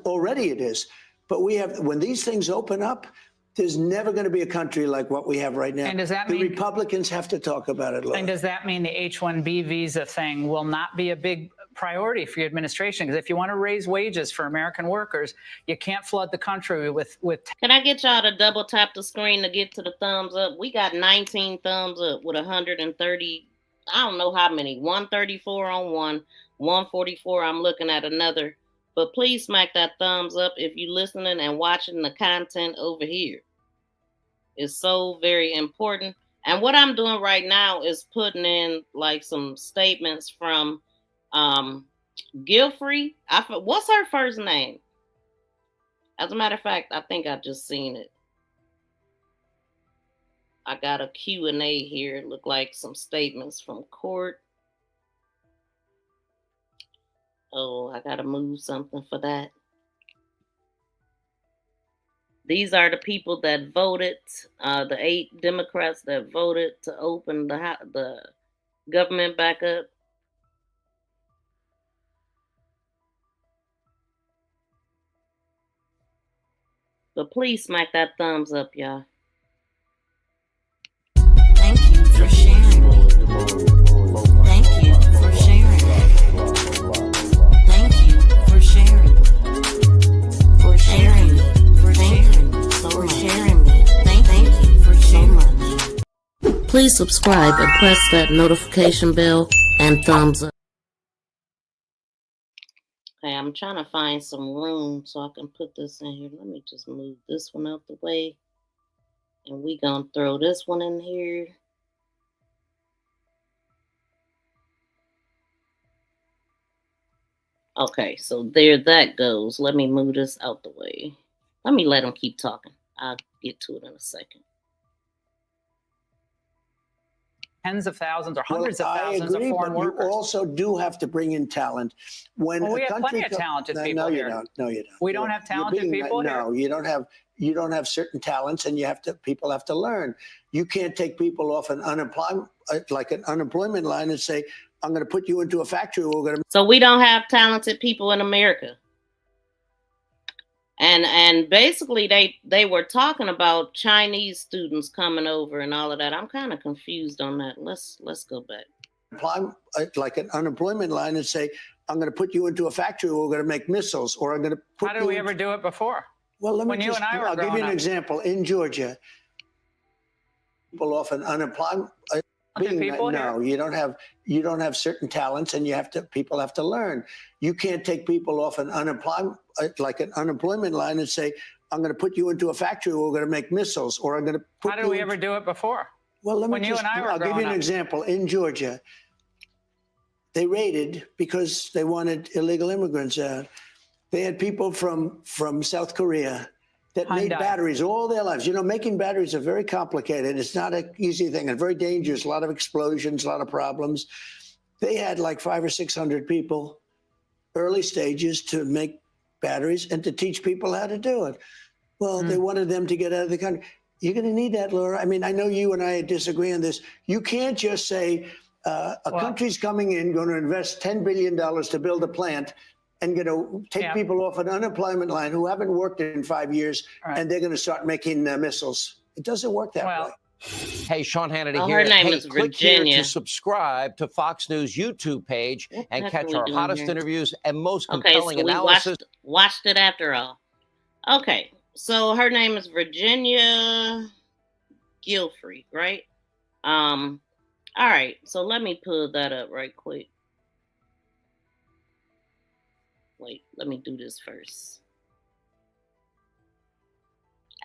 already it is, but we have, when these things open up, there's never going to be a country like what we have right now. And does that mean the Republicans have to talk about it, Laura. And does that mean the H-1B visa thing will not be a big priority for your administration? Because if you want to raise wages for American workers, you can't flood the country with. Can I get y'all to double tap the screen to get to the thumbs up? We got 19 thumbs up with 130. I don't know how many. 134 on one, 144. I'm looking at another. But please smack that thumbs up if you're listening and watching the content over here. It's so very important. And what I'm doing right now is putting in like some statements from Gilfrey. What's her first name? As a matter of fact, I think I just seen it. I got a Q&A here. It looked like some statements from court. Oh, I got to move something for that. These are the people that voted, the 8 Democrats that voted to open the government back up. But please smack that thumbs up, y'all. Thank you for sharing. Thank you for sharing. Thank you for sharing. For sharing. For sharing. For sharing me. Thank you for so much. Please subscribe and press that notification bell and thumbs up. Okay, I'm trying to find some room so I can put this in here. Let me just move this one out the way. And we gonna throw this one in here. Okay, so there that goes. Let me move this out the way. Let me let them keep talking. I'll get to it in a second. Tens of thousands or hundreds of thousands of foreign workers. You also do have to bring in talent. When we have plenty of talented people here. No, you don't. We don't have talented people here? No, you don't have. You don't have certain talents, and people have to learn. You can't take people off an unemployment line and say, I'm going to put you into a factory. So we don't have talented people in America. And basically they were talking about Chinese students coming over and all of that. I'm kind of confused on that. Let's go back. Apply like an unemployment line and say, I'm going to put you into a factory. We're going to make missiles, or I'm going to put. How did we ever do it before? Well, I'll give you an example. In Georgia, people often unemployment. No, you don't have certain talents, and people have to learn. You can't take people off an unemployment line and say, I'm going to put you into a factory. We're going to make missiles, or I'm going to put. How did we ever do it before? Well, I'll give you an example. In Georgia, they raided because they wanted illegal immigrants out. They had people from South Korea that made batteries all their lives. You know, making batteries are very complicated. It's not an easy thing and very dangerous. A lot of explosions, a lot of problems. They had like 500 or 600 people, early stages, to make batteries and to teach people how to do it. Well, they wanted them to get out of the country. You're going to need that, Laura. I mean, I know you and I disagree on this. You can't just say a country's coming in, going to invest $10 billion to build a plant and going to take people off an unemployment line who haven't worked in 5 years, and they're going to start making missiles. It doesn't work that way. Hey, Sean Hannity here. Her name hey, is click here Virginia. to subscribe to Fox News YouTube page and catch our hottest interviews and most compelling so we analysis. Watched it after all. Okay, so her name is Virginia Gilfrey, right? All right, so let me pull that up right quick. Wait, let me do this first.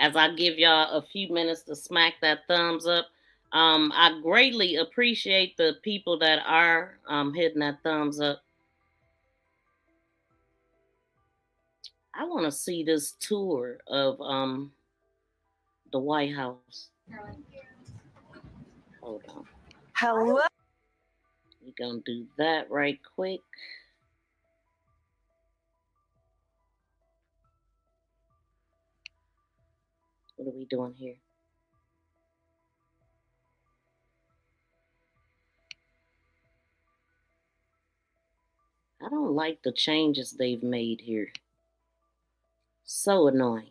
As I give y'all a few minutes to smack that thumbs up, I greatly appreciate the people that are hitting that thumbs up. I want to see this tour of the White House. Hold on. Hello. We're going to do that right quick. What are we doing here? I don't like the changes they've made here. So annoying.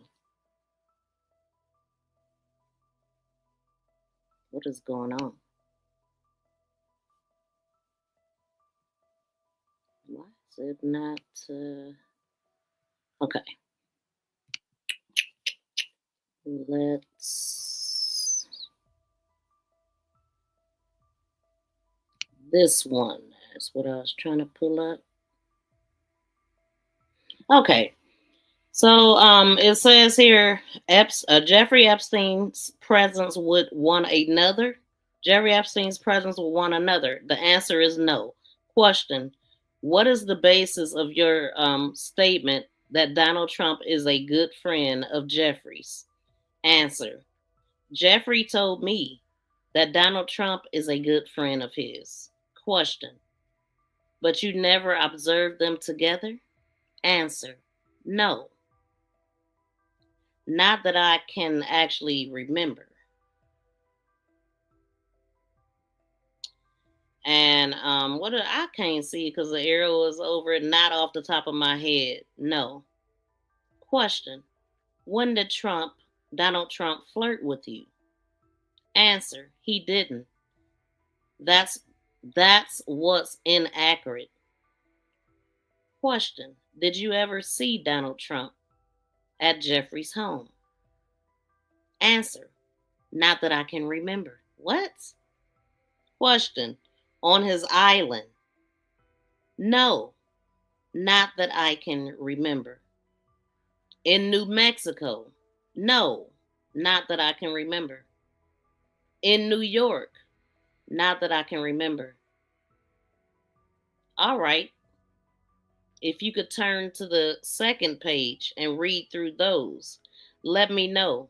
What is going on? Why is it not? Okay. Let's. This one is what I was trying to pull up. Okay. So it says here, Jeffrey Epstein's presence with one another. Jeffrey Epstein's presence with one another. The answer is no. Question: what is the basis of your statement that Donald Trump is a good friend of Jeffrey's? Answer: Jeffrey told me that Donald Trump is a good friend of his. Question: but you never observed them together? Answer: no. Not that I can actually remember. And I can't see because the arrow is over it, not off the top of my head. No. Question: when did Donald Trump flirt with you? Answer: he didn't. That's what's inaccurate. Question: did you ever see Donald Trump at Jeffrey's home? Answer: not that I can remember. What? Question: on his island? No, not that I can remember. In New Mexico? No, not that I can remember. In New York? Not that I can remember. All right. If you could turn to the second page and read through those, let me know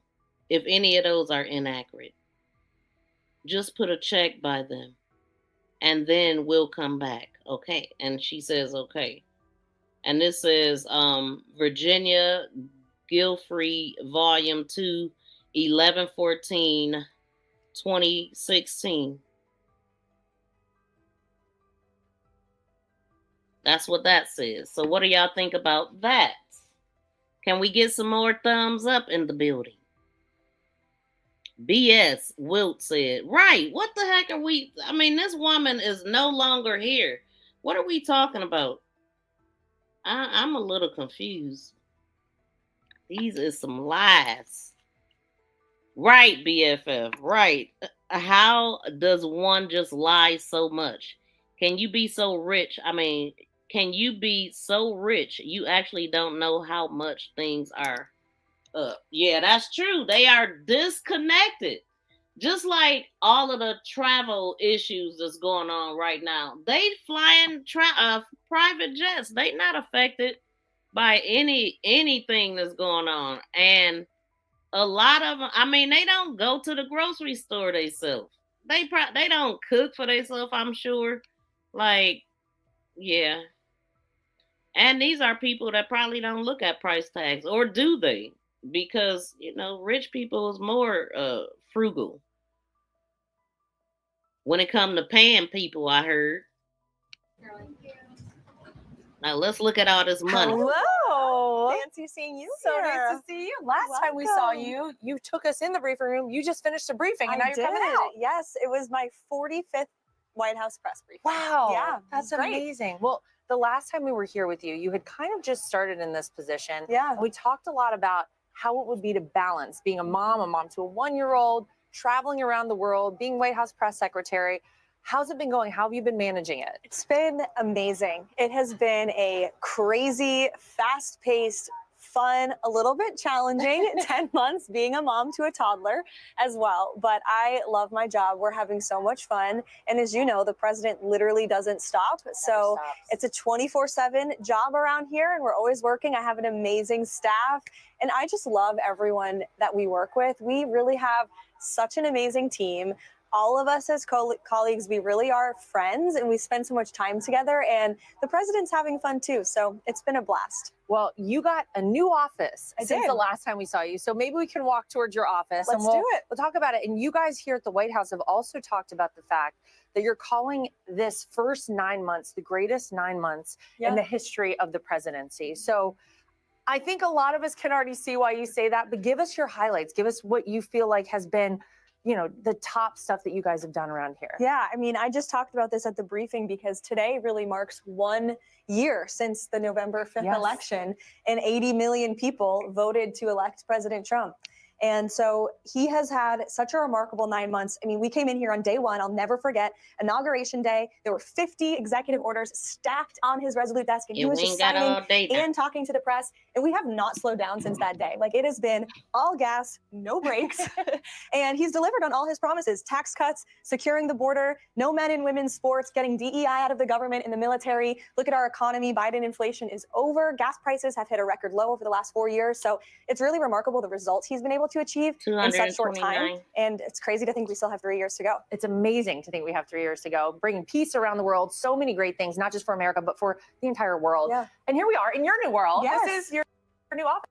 if any of those are inaccurate. Just put a check by them, and then we'll come back. Okay. And she says, okay. And this says Virginia Gilfrey, Volume 2, 11/14/2016. That's what that says. So what do y'all think about that? Can we get some more thumbs up in the building? BS, Wilt said. Right. What the heck are we? I mean, this woman is no longer here. What are we talking about? I'm a little confused. These is some lies. Right, BFF. Right. How does one just lie so much? Can you be so rich? I mean, can you be so rich you actually don't know how much things are up? Yeah, that's true. They are disconnected. Just like all of the travel issues that's going on right now, they flying private jets. They not affected by anything that's going on, and a lot of them. I mean, they don't go to the grocery store themselves. They don't cook for themselves. I'm sure. Like, yeah. And these are people that probably don't look at price tags, or do they? Because rich people is more frugal when it comes to paying people. I heard. Now let's look at all this money. Hello. Fancy seeing you So here. nice to see you. Last time we saw you, you took us in the briefing room. You just finished a briefing, and now you're coming out. Yes, it was my 45th White House press briefing. Wow. Yeah, that's great. amazing. Well, the last time we were here with you, you had kind of just started in this position. Yeah. And we talked a lot about how it would be to balance being a mom to a 1-year-old, traveling around the world, being White House press secretary. How's it been going? How have you been managing it? It's been amazing. It has been a crazy, fast-paced, fun, a little bit challenging 10 months being a mom to a toddler as well. But I love my job. We're having so much fun. And as you know, the president literally doesn't stop. So it's a 24/7 job around here, and we're always working. I have an amazing staff, and I just love everyone that we work with. We really have such an amazing team. All of us as colleagues, we really are friends, and we spend so much time together, and the president's having fun too. So it's been a blast. Well, you got a new office since did. the last time we saw you. So maybe we can walk towards your office. Let's and do it. We'll talk about it. And you guys here at the White House have also talked about the fact that you're calling this first 9 months the greatest 9 months in the history of the presidency. So I think a lot of us can already see why you say that, but give us your highlights. Give us what you feel like has been the top stuff that you guys have done around here. Yeah, I mean, I just talked about this at the briefing because today really marks 1 year since the November 5th election, and 80 million people voted to elect President Trump. And so he has had such a remarkable 9 months. I mean, we came in here on day one. I'll never forget Inauguration Day. There were 50 executive orders stacked on his Resolute desk, and he was just signing and talking to the press. And we have not slowed down since that day. Like, it has been all gas, no brakes. And he's delivered on all his promises: tax cuts, securing the border, no men in women's sports, getting DEI out of the government and the military. Look at our economy. Biden inflation is over. Gas prices have hit a record low over the last 4 years. So it's really remarkable the results he's been able to achieve in such short time. And it's crazy to think we still have 3 years to go. It's amazing to think we have 3 years to go, bringing peace around the world, so many great things, not just for America, but for the entire world. Yeah. And here we are in your new world. Yes. This is your new office.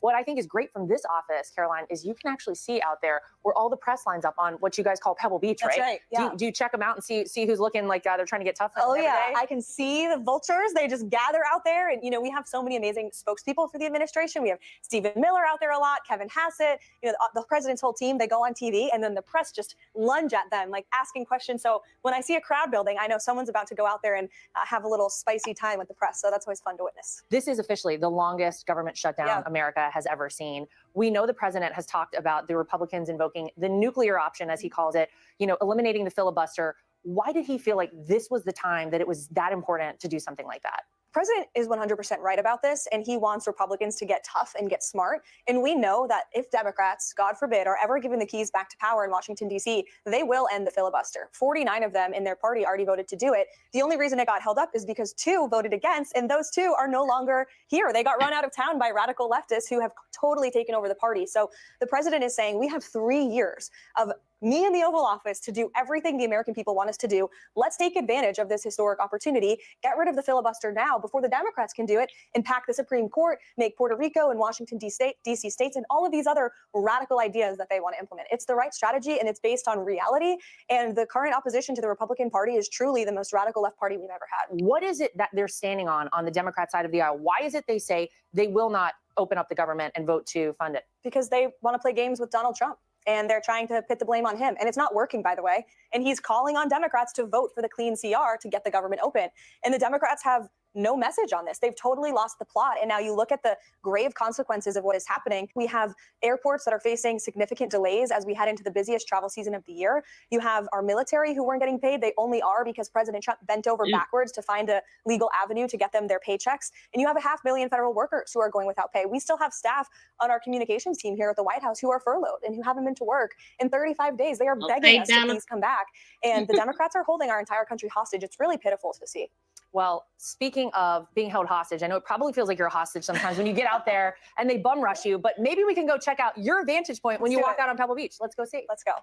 What I think is great from this office, Caroline, is you can actually see out there where all the press lines up on what you guys call Pebble Beach, That's right? right, yeah. Do you check them out and see who's looking like they're trying to get tough? Oh, every yeah. day? I can see the vultures. They just gather out there. And, we have so many amazing spokespeople for the administration. We have Stephen Miller out there a lot, Kevin Hassett, the president's whole team. They go on TV, and then the press just lunge at them, like asking questions. So when I see a crowd building, I know someone's about to go out there and have a little spicy time with the press. So that's always fun to witness. This is officially the longest government shutdown America has ever seen. We know the president has talked about the Republicans invoking the nuclear option, as he calls it, eliminating the filibuster. Why did he feel like this was the time that it was that important to do something like that? President is 100% right about this, and he wants Republicans to get tough and get smart. And we know that if Democrats, God forbid, are ever given the keys back to power in Washington, D.C., they will end the filibuster. 49 of them in their party already voted to do it. The only reason it got held up is because 2 voted against, and those 2 are no longer here. They got run out of town by radical leftists who have totally taken over the party. So the president is saying we have 3 years of me in the Oval Office to do everything the American people want us to do. Let's take advantage of this historic opportunity, get rid of the filibuster now before the Democrats can do it, and pack the Supreme Court, make Puerto Rico and Washington, D.C. states, and all of these other radical ideas that they want to implement. It's the right strategy, and it's based on reality. And the current opposition to the Republican Party is truly the most radical left party we've ever had. What is it that they're standing on the Democrat side of the aisle? Why is it they say they will not open up the government and vote to fund it? Because they want to play games with Donald Trump. And they're trying to put the blame on him. And it's not working, by the way. And he's calling on Democrats to vote for the clean CR to get the government open. And the Democrats have no message on this. They've totally lost the plot. And now you look at the grave consequences of what is happening. We have airports that are facing significant delays as we head into the busiest travel season of the year. You have our military who weren't getting paid. They only are because President Trump bent over backwards to find a legal avenue to get them their paychecks. And you have 500,000 federal workers who are going without pay. We still have staff on our communications team here at the White House who are furloughed and who haven't been to work in 35 days. They are begging us to please come back. And the Democrats are holding our entire country hostage. It's really pitiful to see. Well, speaking of being held hostage, I know it probably feels like you're a hostage sometimes when you get out there and they bum rush you, but maybe we can go check out your vantage point when you walk out on Pebble Beach. Let's go see. Let's go. All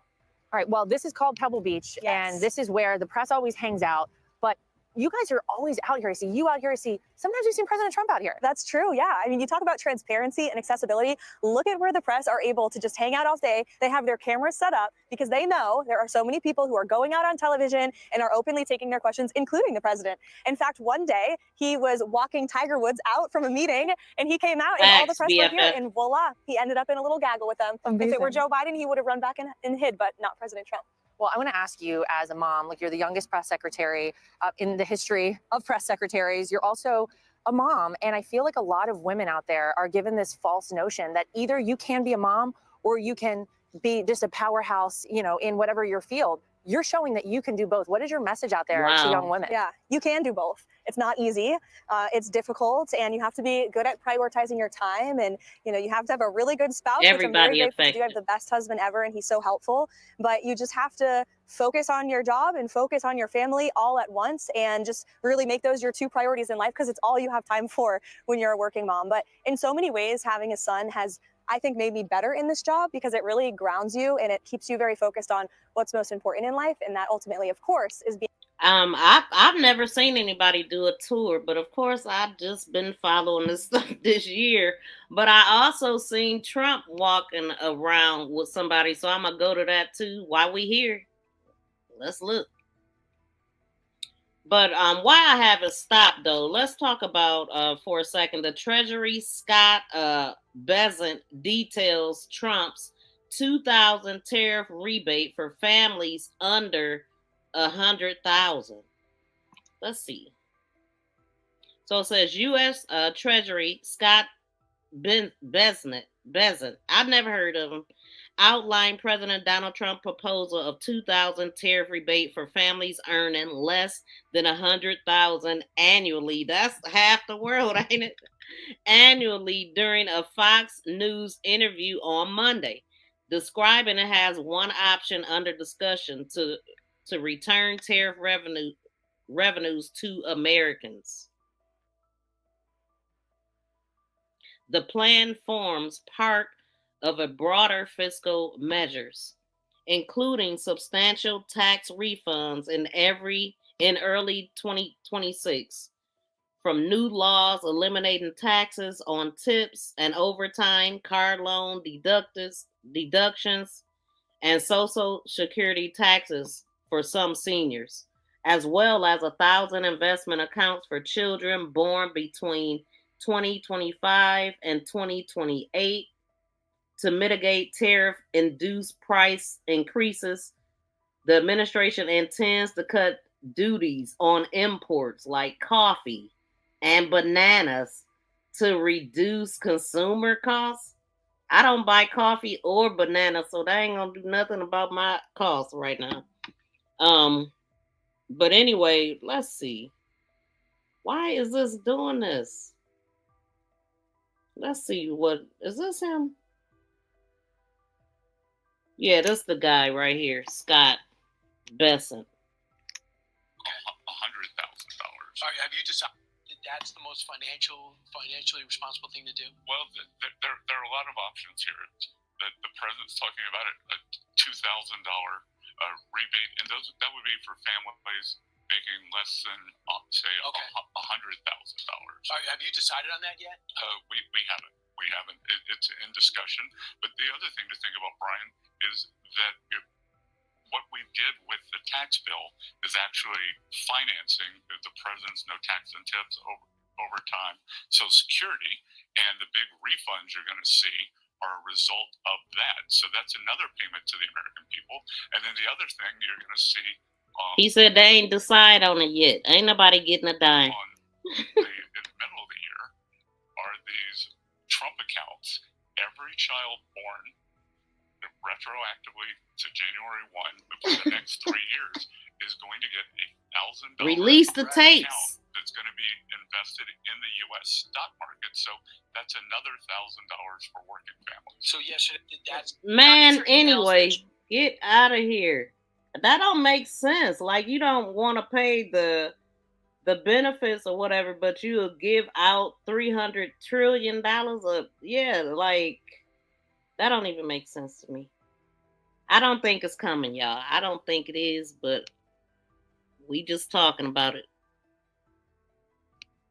right, well, this is called Pebble Beach, and this is where the press always hangs out, but you guys are always out here. I see you out here. I see sometimes we've seen President Trump out here. That's true. Yeah. I mean, you talk about transparency and accessibility. Look at where the press are able to just hang out all day. They have their cameras set up because they know there are so many people who are going out on television and are openly taking their questions, including the president. In fact, one day he was walking Tiger Woods out from a meeting and he came out and all the press were here and voila, he ended up in a little gaggle with them. Amazing. If it were Joe Biden, he would have run back and hid, but not President Trump. Well, I want to ask you as a mom, like you're the youngest press secretary in the history of press secretaries. You're also a mom. And I feel like a lot of women out there are given this false notion that either you can be a mom or you can be just a powerhouse, you know, in whatever your field. You're showing that you can do both. What is your message out there to young women? Yeah, you can do both. It's not easy. It's difficult, and you have to be good at prioritizing your time. And you know, you have to have a really good spouse. Everybody affected. You have the best husband ever, and he's so helpful. But you just have to focus on your job and focus on your family all at once, and just really make those your two priorities in life because it's all you have time for when you're a working mom. But in so many ways, having a son has, I think, made me better in this job because it really grounds you and it keeps you very focused on what's most important in life. And that ultimately, of course, is being. I've never seen anybody do a tour, but of course I've just been following this stuff this year. But I also seen Trump walking around with somebody, so I'm gonna go to that too while we here. Let's look. But why I haven't stopped though, let's talk about for a second. The Treasury Scott Bessent details Trump's 2000 tariff rebate for families under 100,000. Let's see. So it says U.S. Treasury Scott Bessent. I've never heard of him. Outlined President Donald Trump proposal of 2,000 tariff rebate for families earning less than 100,000 annually. That's half the world, ain't it? Annually during a Fox News interview on Monday, describing it has one option under discussion to return tariff revenues to Americans. The plan forms part of a broader fiscal measures, including substantial tax refunds in early 2026, from new laws eliminating taxes on tips and overtime, car loan deductions, and Social Security taxes for some seniors, as well as 1,000 investment accounts for children born between 2025 and 2028 to mitigate tariff-induced price increases. The administration intends to cut duties on imports like coffee and bananas to reduce consumer costs. I don't buy coffee or bananas, so that ain't gonna do nothing about my costs right now. But anyway, let's see. Why is this doing this? Let's see, what is this him? Yeah, this the guy right here, Scott Bessent. $100,000. Have you decided that that's the most financially responsible thing to do? Well, there are a lot of options here. The president's talking about a $2,000 rebate, and that would be for families making less than, say, $100,000. Have you decided on that yet? We haven't. We haven't. It's in discussion. But the other thing to think about, Brian, is that what we did with the tax bill is actually financing the president's no tax and tips over time. Social Security and the big refunds you're going to see are a result of that. So that's another payment to the American people. And then the other thing you're going to see. He said they ain't decide on it yet. Ain't nobody getting a dime. in the middle of the year are these Trump accounts. Every child born retroactively to January 1 for the next 3 years is going to get $1,000. Release the tapes. That's going to be invested in the U.S. stock market. So that's another $1,000 for working families. So yes, that's Man, anyway, get out of here. That don't make sense. Like, you don't want to pay the benefits or whatever, but you'll give out $300 trillion of, yeah, like, that don't even make sense to me. I don't think it's coming, y'all. I don't think it is, but we just talking about it.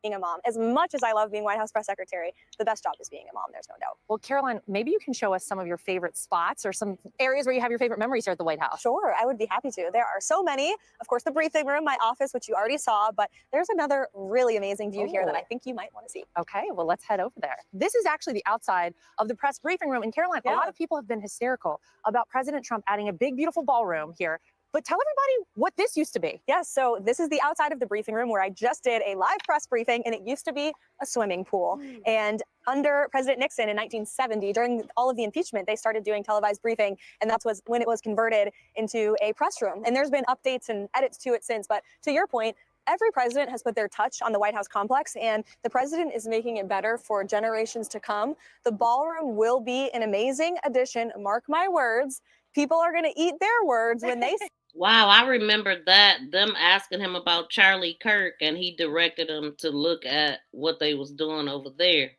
Being a mom. As much as I love being White House press secretary, the best job is being a mom, there's no doubt. Well, Caroline, maybe you can show us some of your favorite spots or some areas where you have your favorite memories here at the White House. Sure, I would be happy to. There are so many. Of course, the briefing room, my office, which you already saw, but there's another really amazing view here that I think you might want to see. Okay, well, let's head over there. This is actually the outside of the press briefing room. And Caroline, a lot of people have been hysterical about President Trump adding a big, beautiful ballroom here. But tell everybody what this used to be. Yes, so this is the outside of the briefing room where I just did a live press briefing, and it used to be a swimming pool. And under President Nixon in 1970, during all of the impeachment, they started doing televised briefing, and that's when it was converted into a press room. And there's been updates and edits to it since, but to your point, every president has put their touch on the White House complex, and the president is making it better for generations to come. The ballroom will be an amazing addition, mark my words. People are going to eat their words when they... Wow, I remember that, them asking him about Charlie Kirk, and he directed them to look at what they was doing over there.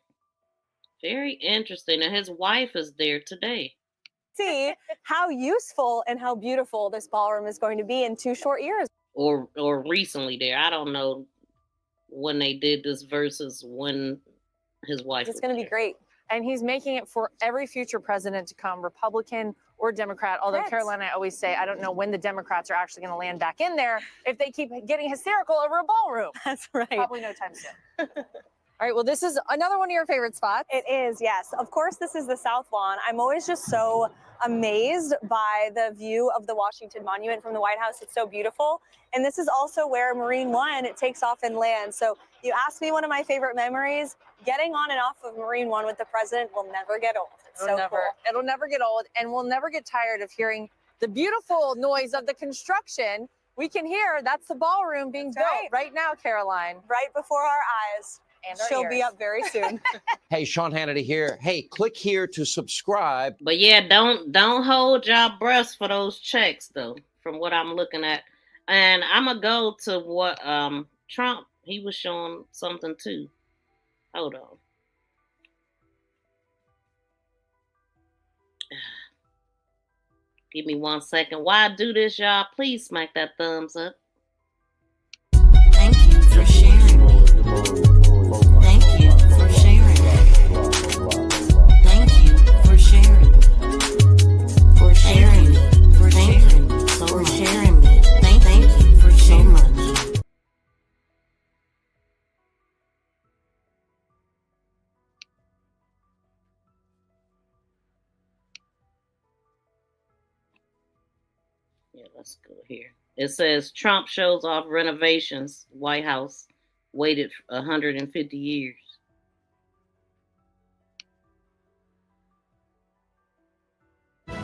Very interesting. And his wife is there today. See how useful and how beautiful this ballroom is going to be in 2 short years. Or recently there. I don't know when they did this versus when his wife It's going to be great. And he's making it for every future president to come, Republican or Democrat. Although, Caroline, I always say, I don't know when the Democrats are actually going to land back in there if they keep getting hysterical over a ballroom. That's right. Probably no time soon. All right, well, this is another one of your favorite spots. It is, yes. Of course, this is the South Lawn. I'm always just so amazed by the view of the Washington Monument from the White House. It's so beautiful. And this is also where Marine One takes off and lands. So you asked me one of my favorite memories. Getting on and off of Marine One with the president will never get old. It's so cool. It'll never get old, and we'll never get tired of hearing the beautiful noise of the construction. We can hear that's the ballroom being built right now, Caroline. Right before our eyes. And our She'll be ears. up very soon. Hey, Sean Hannity here. Hey, click here to subscribe. But yeah, don't hold y'all breaths for those checks though, from what I'm looking at. And I'm gonna go to what Trump, he was showing something too. Hold on. Give me 1 second. While I do this, y'all, please smack that thumbs up. Thank you for sharing me. Thank you for sharing me. Thank you for sharing me. For sharing me. For sharing me. For sharing me. Thank you for so much. Yeah, let's go here. It says Trump shows off renovations. White House waited 150 years. All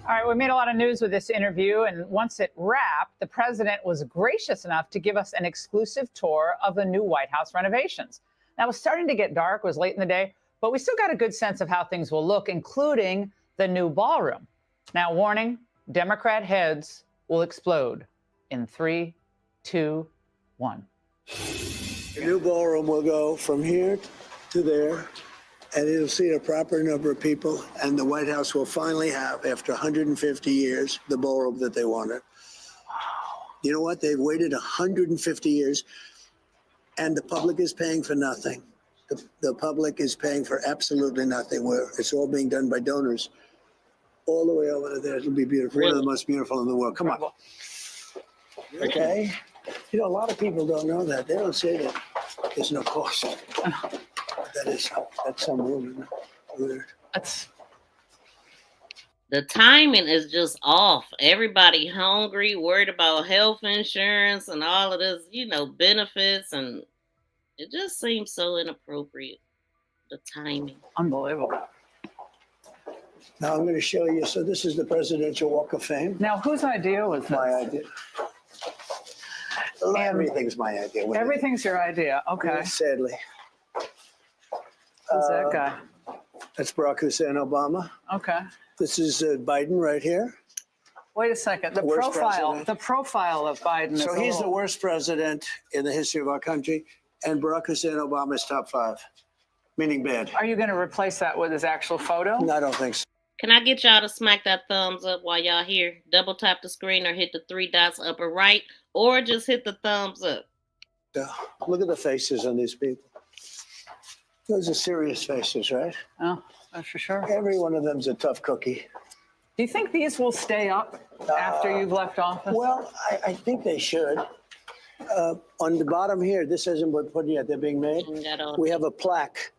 right, we made a lot of news with this interview, and once it wrapped, the president was gracious enough to give us an exclusive tour of the new White House renovations. Now, it was starting to get dark, it was late in the day, but we still got a good sense of how things will look, including the new ballroom. Now, warning, Democrat heads will explode in 3, 2, 1. The new ballroom will go from here to there, and it'll seat a proper number of people, and the White House will finally have, after 150 years, the ballroom that they wanted. You know what? They've waited 150 years, and the public is paying for nothing. The public is paying for absolutely nothing. It's all being done by donors. All the way over there, it'll be beautiful. One of the most beautiful in the world. Come on. Okay. You know, a lot of people don't know that. They don't say that there's no cost. That's some woman. That's The timing is just off. Everybody hungry, worried about health insurance and all of this, benefits, and it just seems so inappropriate. The timing. Unbelievable. Now I'm going to show you. So this is the Presidential Walk of Fame. Now, whose idea was this? My idea. Everything's my idea. Everything's your idea. Okay. Sadly. Who's that guy? That's Barack Hussein Obama. Okay. This is Biden right here. Wait a second. The profile of Biden. So he's the worst president in the history of our country, and Barack Hussein Obama is top 5, meaning bad. Are you going to replace that with his actual photo? No, I don't think so. Can I get y'all to smack that thumbs up while y'all here? Double tap the screen or hit the 3 dots upper right, or just hit the thumbs up. Look at the faces on these people. Those are serious faces, right? Oh, that's for sure. Every one of them's a tough cookie. Do you think these will stay up after you've left office? Well, I think they should. On the bottom here, this hasn't been put yet. They're being made. We have a plaque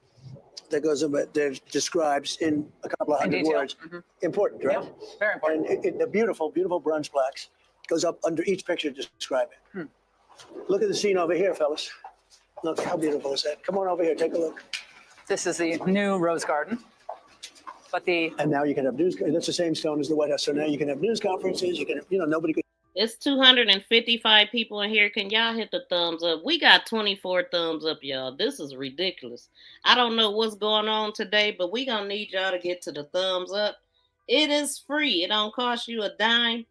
that goes about that describes in a couple of hundred words. Important, right? Yep. Very important. And the beautiful, beautiful bronze plaques goes up under each picture to describe it. Look at the scene over here, fellas. Look, how beautiful is that? Come on over here, take a look. This is the new Rose Garden. And now you can have news. That's the same stone as the White House. So now you can have news conferences. You can, nobody could. It's 255 people in here. Can y'all hit the thumbs up? We got 24 thumbs up, y'all. This is ridiculous. I don't know what's going on today, but we gonna need y'all to get to the thumbs up. It is free. It don't cost you a dime,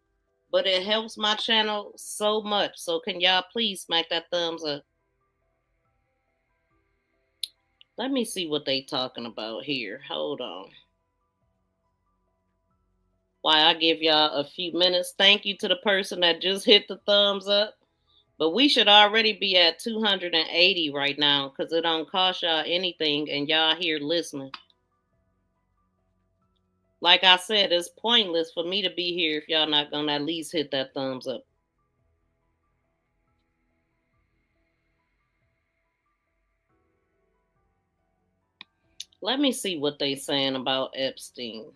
but it helps my channel so much. So can y'all please smack that thumbs up? Let me see what they talking about here. Hold on. While I give y'all a few minutes. Thank you to the person that just hit the thumbs up. But we should already be at 280 right now because it don't cost y'all anything and y'all here listening. Like I said, it's pointless for me to be here if y'all not going to at least hit that thumbs up. Let me see what they saying about Epstein.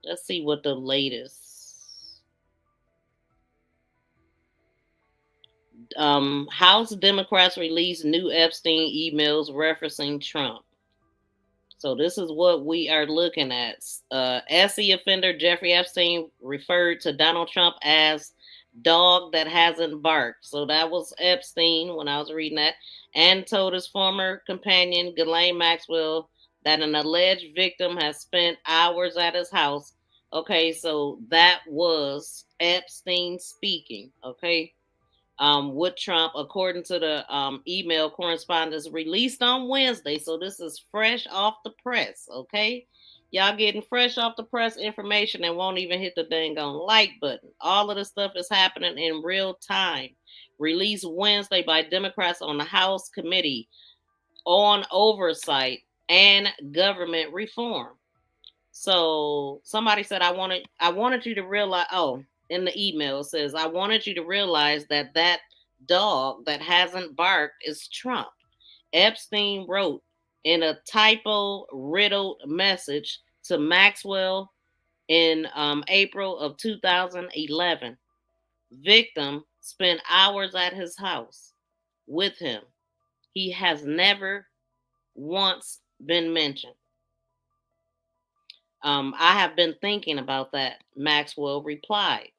Let's see what the latest. House Democrats released new Epstein emails referencing Trump. So this is what we are looking at. SE offender Jeffrey Epstein referred to Donald Trump as dog that hasn't barked. So that was Epstein when I was reading that. And told his former companion, Ghislaine Maxwell, that an alleged victim has spent hours at his house. Okay, so that was Epstein speaking, okay, with Trump, according to the email correspondence released on Wednesday. So this is fresh off the press, okay? Y'all getting fresh off the press information and won't even hit the dang on like button. All of this stuff is happening in real time. Released Wednesday by Democrats on the House Committee on Oversight and Government Reform. So somebody said, I wanted you to realize, in the email it says, I wanted you to realize that that dog that hasn't barked is Trump. Epstein wrote in a typo-riddled message to Maxwell in April of 2011. Victim spent hours at his house with him. He has never once been mentioned. I have been thinking about that, Maxwell replied.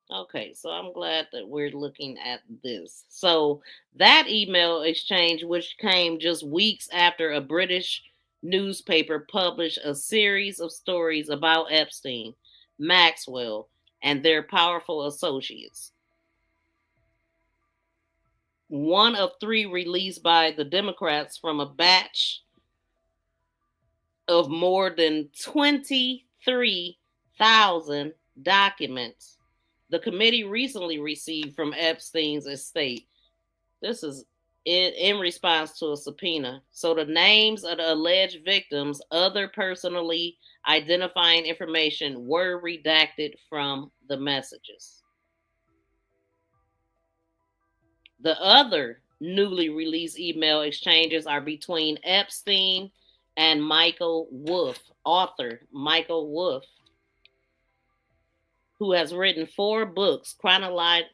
Okay, so I'm glad that we're looking at this. So that email exchange, which came just weeks after a British newspaper published a series of stories about Epstein, Maxwell, and their powerful associates. One of 3 released by the Democrats from a batch of more than 23,000 documents the committee recently received from Epstein's estate. This is in response to a subpoena. So the names of the alleged victims, other personally identifying information were redacted from the messages. The other newly released email exchanges are between Epstein and Michael Wolff, author Michael Wolff, who has written 4 books chronicling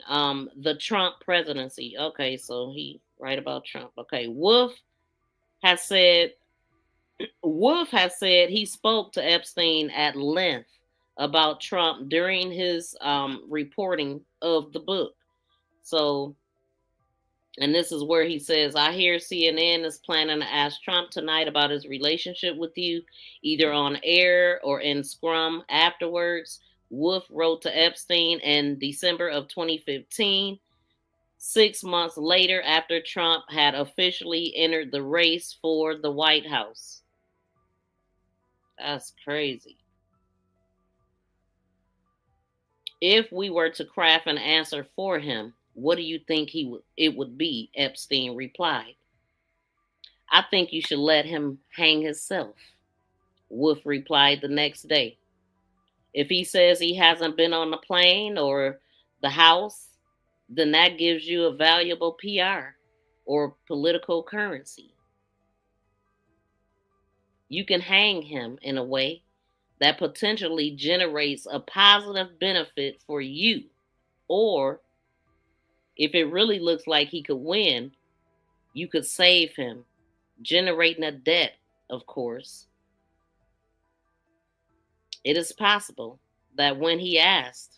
the Trump presidency. Okay, so he write about Trump. Okay, Wolff has said he spoke to Epstein at length about Trump during his reporting of the book. So, and this is where he says, I hear CNN is planning to ask Trump tonight about his relationship with you, either on air or in scrum afterwards. Wolff wrote to Epstein in December of 2015, 6 months later after Trump had officially entered the race for the White House. That's crazy. If we were to craft an answer for him, what do you think it would be? Epstein replied. I think you should let him hang himself. Wolff replied the next day. If he says he hasn't been on the plane or the house, then that gives you a valuable PR or political currency. You can hang him in a way that potentially generates a positive benefit for you. Or if it really looks like he could win, you could save him, generating a debt, of course. It is possible that when he asked,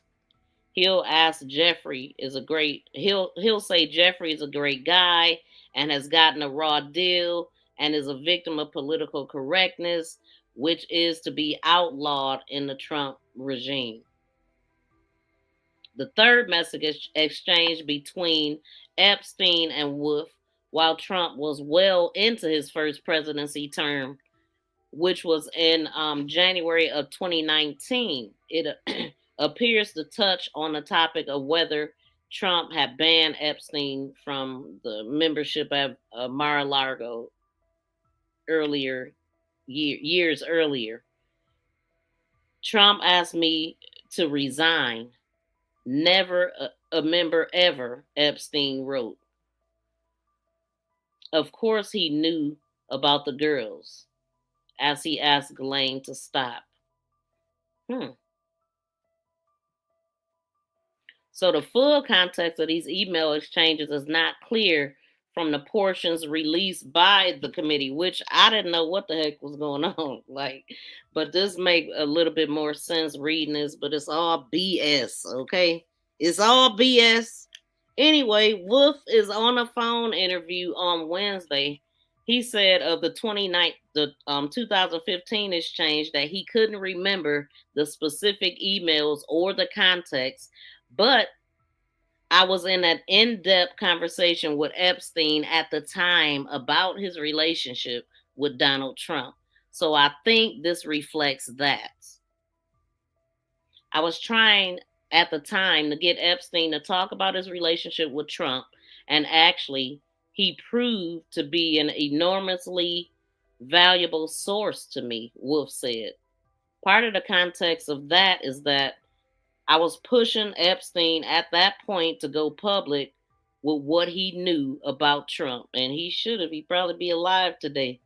he'll say Jeffrey is a great guy and has gotten a raw deal and is a victim of political correctness, which is to be outlawed in the Trump regime. The third message exchange between Epstein and Wolff while Trump was well into his first presidency term, which was in January of 2019. It appears to touch on the topic of whether Trump had banned Epstein from the membership of Mar-a-Lago years earlier. Trump asked me to resign. Never a member ever, Epstein wrote. Of course he knew about the girls, as he asked Ghislaine to stop. So the full context of these email exchanges is not clear from the portions released by the committee, which I didn't know what the heck was going on. But this make a little bit more sense reading this, but it's all BS, okay? It's all BS. Anyway, Wolff is on a phone interview on Wednesday. He said of the 2015 exchange that he couldn't remember the specific emails or the context, but I was in an in-depth conversation with Epstein at the time about his relationship with Donald Trump. So I think this reflects that. I was trying at the time to get Epstein to talk about his relationship with Trump, and actually he proved to be an enormously valuable source to me, Wolff said. Part of the context of that is that I was pushing Epstein at that point to go public with what he knew about Trump, and he should have. He'd probably be alive today.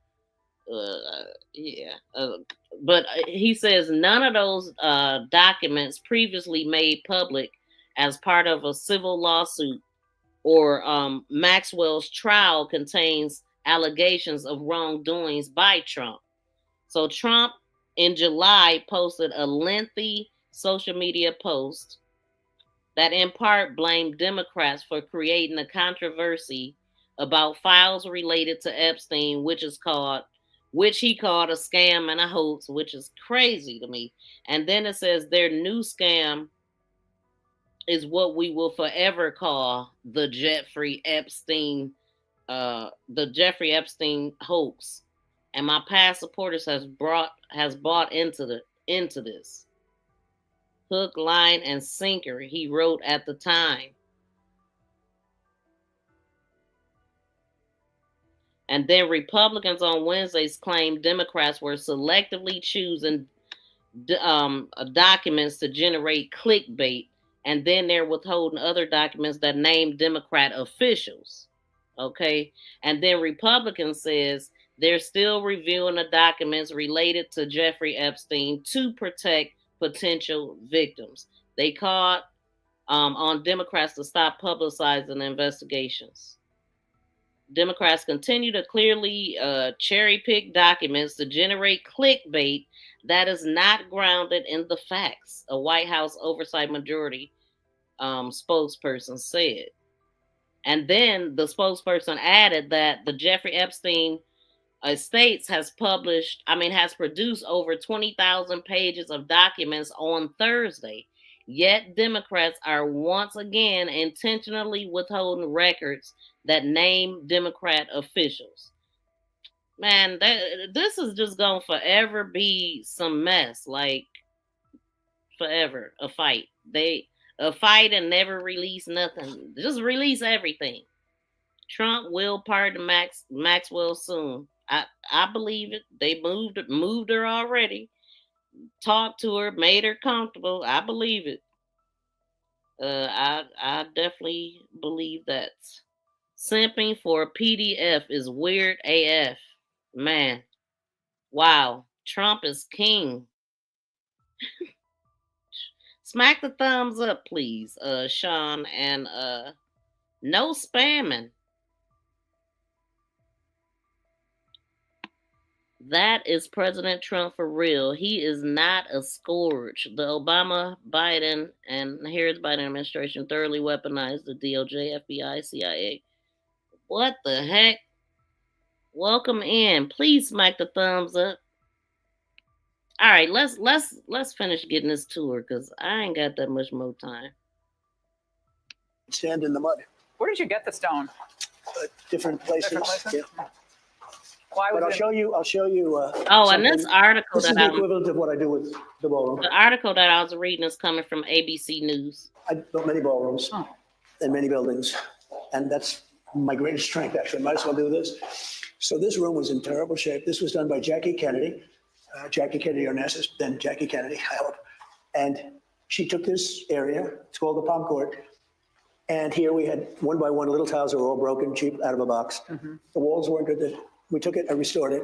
But he says none of those documents previously made public as part of a civil lawsuit or Maxwell's trial contains allegations of wrongdoings by Trump. So Trump in July posted a lengthy social media post that in part blamed Democrats for creating a controversy about files related to Epstein, which he called a scam and a hoax, which is crazy to me. And then it says their new scam is what we will forever call the Jeffrey Epstein hoax. And my past supporters has bought into this. Hook, line, and sinker, he wrote at the time. And then Republicans on Wednesdays claimed Democrats were selectively choosing documents to generate clickbait, and then they're withholding other documents that name Democrat officials. Okay. And then Republican says they're still reviewing the documents related to Jeffrey Epstein to protect potential victims. They called on Democrats to stop publicizing investigations. Democrats continue to clearly cherry pick documents to generate clickbait that is not grounded in the facts, a White House oversight majority spokesperson said. And then the spokesperson added that the Jeffrey Epstein Estates has produced over 20,000 pages of documents on Thursday. Yet Democrats are once again intentionally withholding records that name Democrat officials. Man, this is just gonna forever be some mess. Like forever, a fight. A fight and never release nothing. Just release everything. Trump will pardon Maxwell soon. I believe it. They moved her already. Talked to her, made her comfortable. I believe it. I definitely believe that. Simping for a PDF is weird AF. Man. Wow. Trump is king. Smack the thumbs up, please, Sean, and no spamming. That is President Trump for real. He is not a scourge. The Obama, Biden, and Harris Biden administration thoroughly weaponized the DOJ, FBI, CIA. What the heck? Welcome in. Please smack the thumbs up. All right, let's finish getting this tour because I ain't got that much more time. Sand in the mud. Where did you get the stone? Different places. Different places? Yeah. Why But was I'll show you. And this article This is the equivalent of what I do with the ballroom. The article that I was reading is coming from ABC News. I built many ballrooms and many buildings, and that's my greatest strength. Actually, might as well do this. So this room was in terrible shape. This was done by Jackie Kennedy, Onassis, then Jackie Kennedy, I hope. And she took this area. It's called the Palm Court. And here we had one by one little tiles that were all broken, cheap, out of a box. The walls weren't good. We took it, I restored it.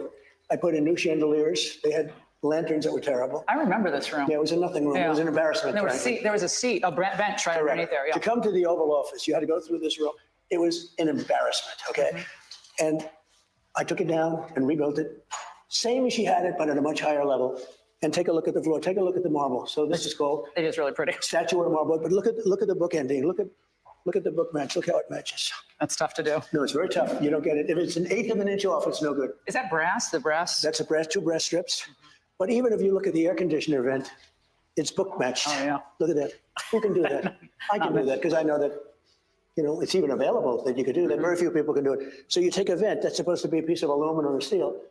I put in new chandeliers. They had lanterns that were terrible. I remember this room. Yeah, it was a nothing room. Yeah. It was an embarrassment. And there was a seat, a bench right underneath there. Yeah. To come to the Oval Office, you had to go through this room. It was an embarrassment, okay? And I took it down and rebuilt it. Same as she had it, but at a much higher level. And take a look at the floor. Take a look at the marble. So this is called. It is really pretty. Statuary marble. But look at the book ending. Look at the book match. Look how it matches. That's tough to do. No, it's very tough. You don't get it. If it's an eighth of an inch off, it's no good. Is that brass? The brass? That's a brass, 2 brass strips. But even if you look at the air conditioner vent, it's book matched. Oh, yeah. Look at that. Who can do that? I can do that because I know that, it's even available that you could do that. Very few people can do it. So you take a vent that's supposed to be a piece of aluminum or steel.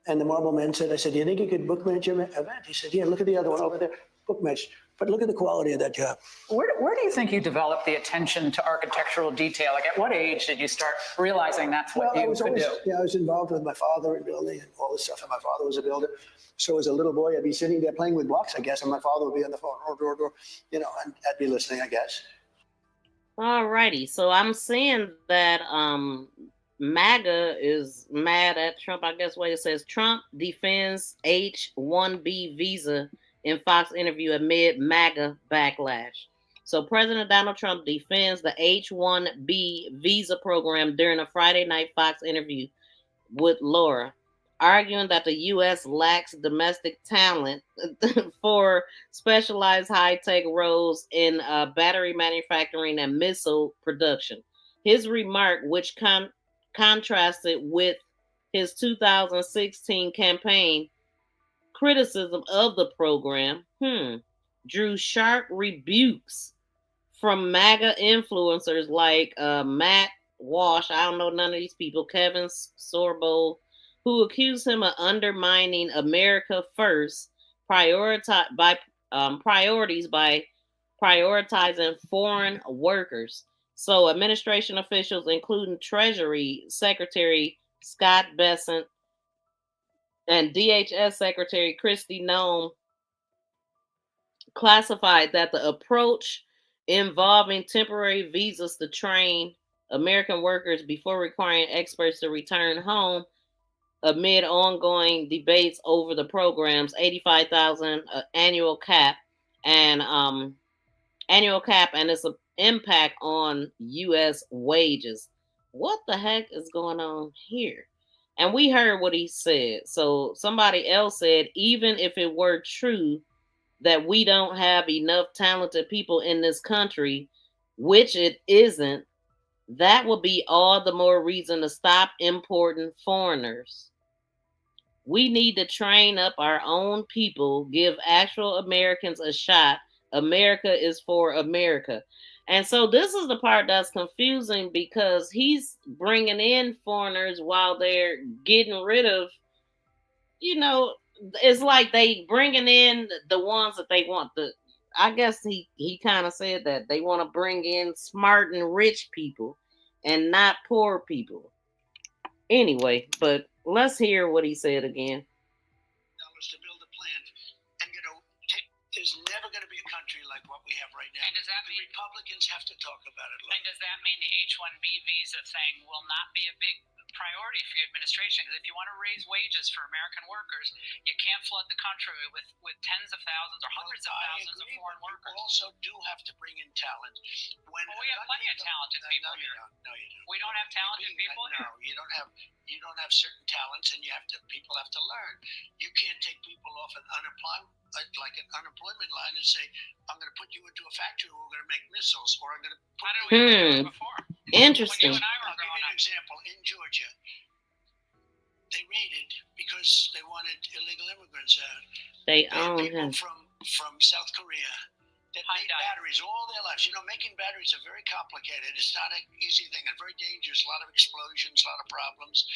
And the marble man said, I said, do you think you could book match your vent? He said, yeah, look at the other one over there, book match. But look at the quality of that job. Where do you think you developed the attention to architectural detail? Like, at what age did you start realizing that's what you could do? Yeah, I was involved with my father in building and all this stuff. And my father was a builder. So as a little boy, I'd be sitting there playing with blocks, I guess. And my father would be on the phone, and I'd be listening, I guess. All righty. So I'm seeing that MAGA is mad at Trump. I guess what it says, Trump defends H-1B visa in Fox interview amid MAGA backlash. So President Donald Trump defends the H-1B visa program during a Friday night Fox interview with Laura, arguing that the U.S. lacks domestic talent for specialized high-tech roles in battery manufacturing and missile production. His remark, which contrasted with his 2016 campaign criticism of the program, drew sharp rebukes from MAGA influencers like Matt Walsh, I don't know none of these people, Kevin Sorbo, who accused him of undermining America First priorities by prioritizing foreign workers. So administration officials, including Treasury Secretary Scott Bessent and DHS Secretary Kristi Noem, classified that the approach involving temporary visas to train American workers before requiring experts to return home amid ongoing debates over the program's 85,000 annual cap and its impact on U.S. wages. What the heck is going on here? And we heard what he said. So somebody else said, even if it were true that we don't have enough talented people in this country, which it isn't, that would be all the more reason to stop importing foreigners. We need to train up our own people, give actual Americans a shot. America is for America. And so this is the part that's confusing because he's bringing in foreigners while they're getting rid of, it's like they bringing in the ones that they want. I guess he kind of said that they want to bring in smart and rich people and not poor people. Anyway, but let's hear what he said again. To build a plant, and there's never going to be a country like what we have right now. And does that mean Republicans have to talk about it? And does that mean the H-1B visa thing will not be a big priority for your administration? Because if you want to raise wages for American workers, you can't flood the country with tens of thousands or hundreds of thousands of foreign workers. You also do have to bring in talent. We have plenty of talented people here. No, you don't. We don't have talented people here. No, you don't have. You don't have certain talents, and people have to learn. You can't take people off an unemployment line and say, "I'm going to put you into a factory. We're going to make missiles," or "I'm going to." How did we ever do it before? Interesting. I'll give you an example. In Georgia, they raided because they wanted illegal immigrants out. They own people him. from South Korea that made batteries all their lives. Making batteries are very complicated. It's not an easy thing and very dangerous. A lot of explosions, a lot of problems.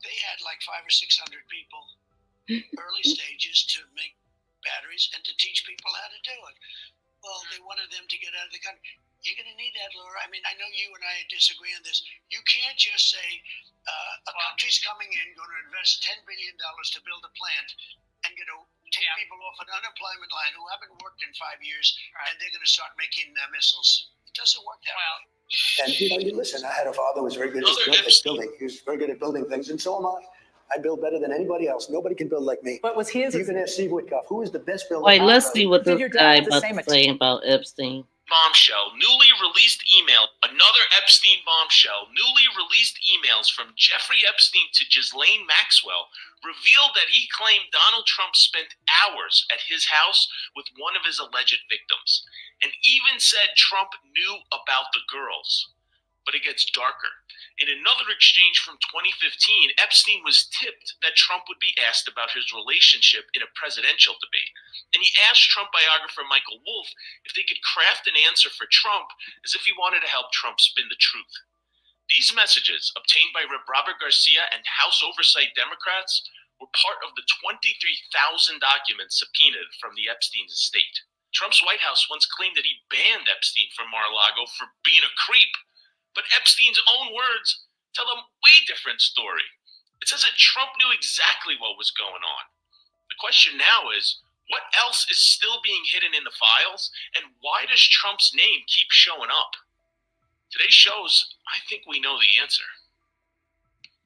They had like 500 or 600 people, early stages, to make batteries and to teach people how to do it. Well, they wanted them to get out of the country. You're going to need that, Laura. I mean, I know you and I disagree on this. You can't just say a country's coming in, going to invest $10 billion to build a plant, and take people off an unemployment line who haven't worked in 5 years, and they're going to start making missiles. It doesn't work that way. And listen, I had a father who was very good at building. He was very good at building things, and so am I. I build better than anybody else. Nobody can build like me. But was he? You can ask Steve Whitcoff. Who is the best builder? Wait, let's see what this guy about to say about Epstein. Bombshell, newly released email, another Epstein bombshell, newly released emails from Jeffrey Epstein to Ghislaine Maxwell revealed that he claimed Donald Trump spent hours at his house with one of his alleged victims, and even said Trump knew about the girls. But it gets darker. In another exchange from 2015, Epstein was tipped that Trump would be asked about his relationship in a presidential debate. And he asked Trump biographer Michael Wolff if they could craft an answer for Trump as if he wanted to help Trump spin the truth. These messages, obtained by Robert Garcia and House Oversight Democrats, were part of the 23,000 documents subpoenaed from the Epstein estate. Trump's White House once claimed that he banned Epstein from Mar-a-Lago for being a creep. But Epstein's own words tell a way different story. It says that Trump knew exactly what was going on. The question now is, what else is still being hidden in the files, and why does Trump's name keep showing up? Today's shows, I think we know the answer.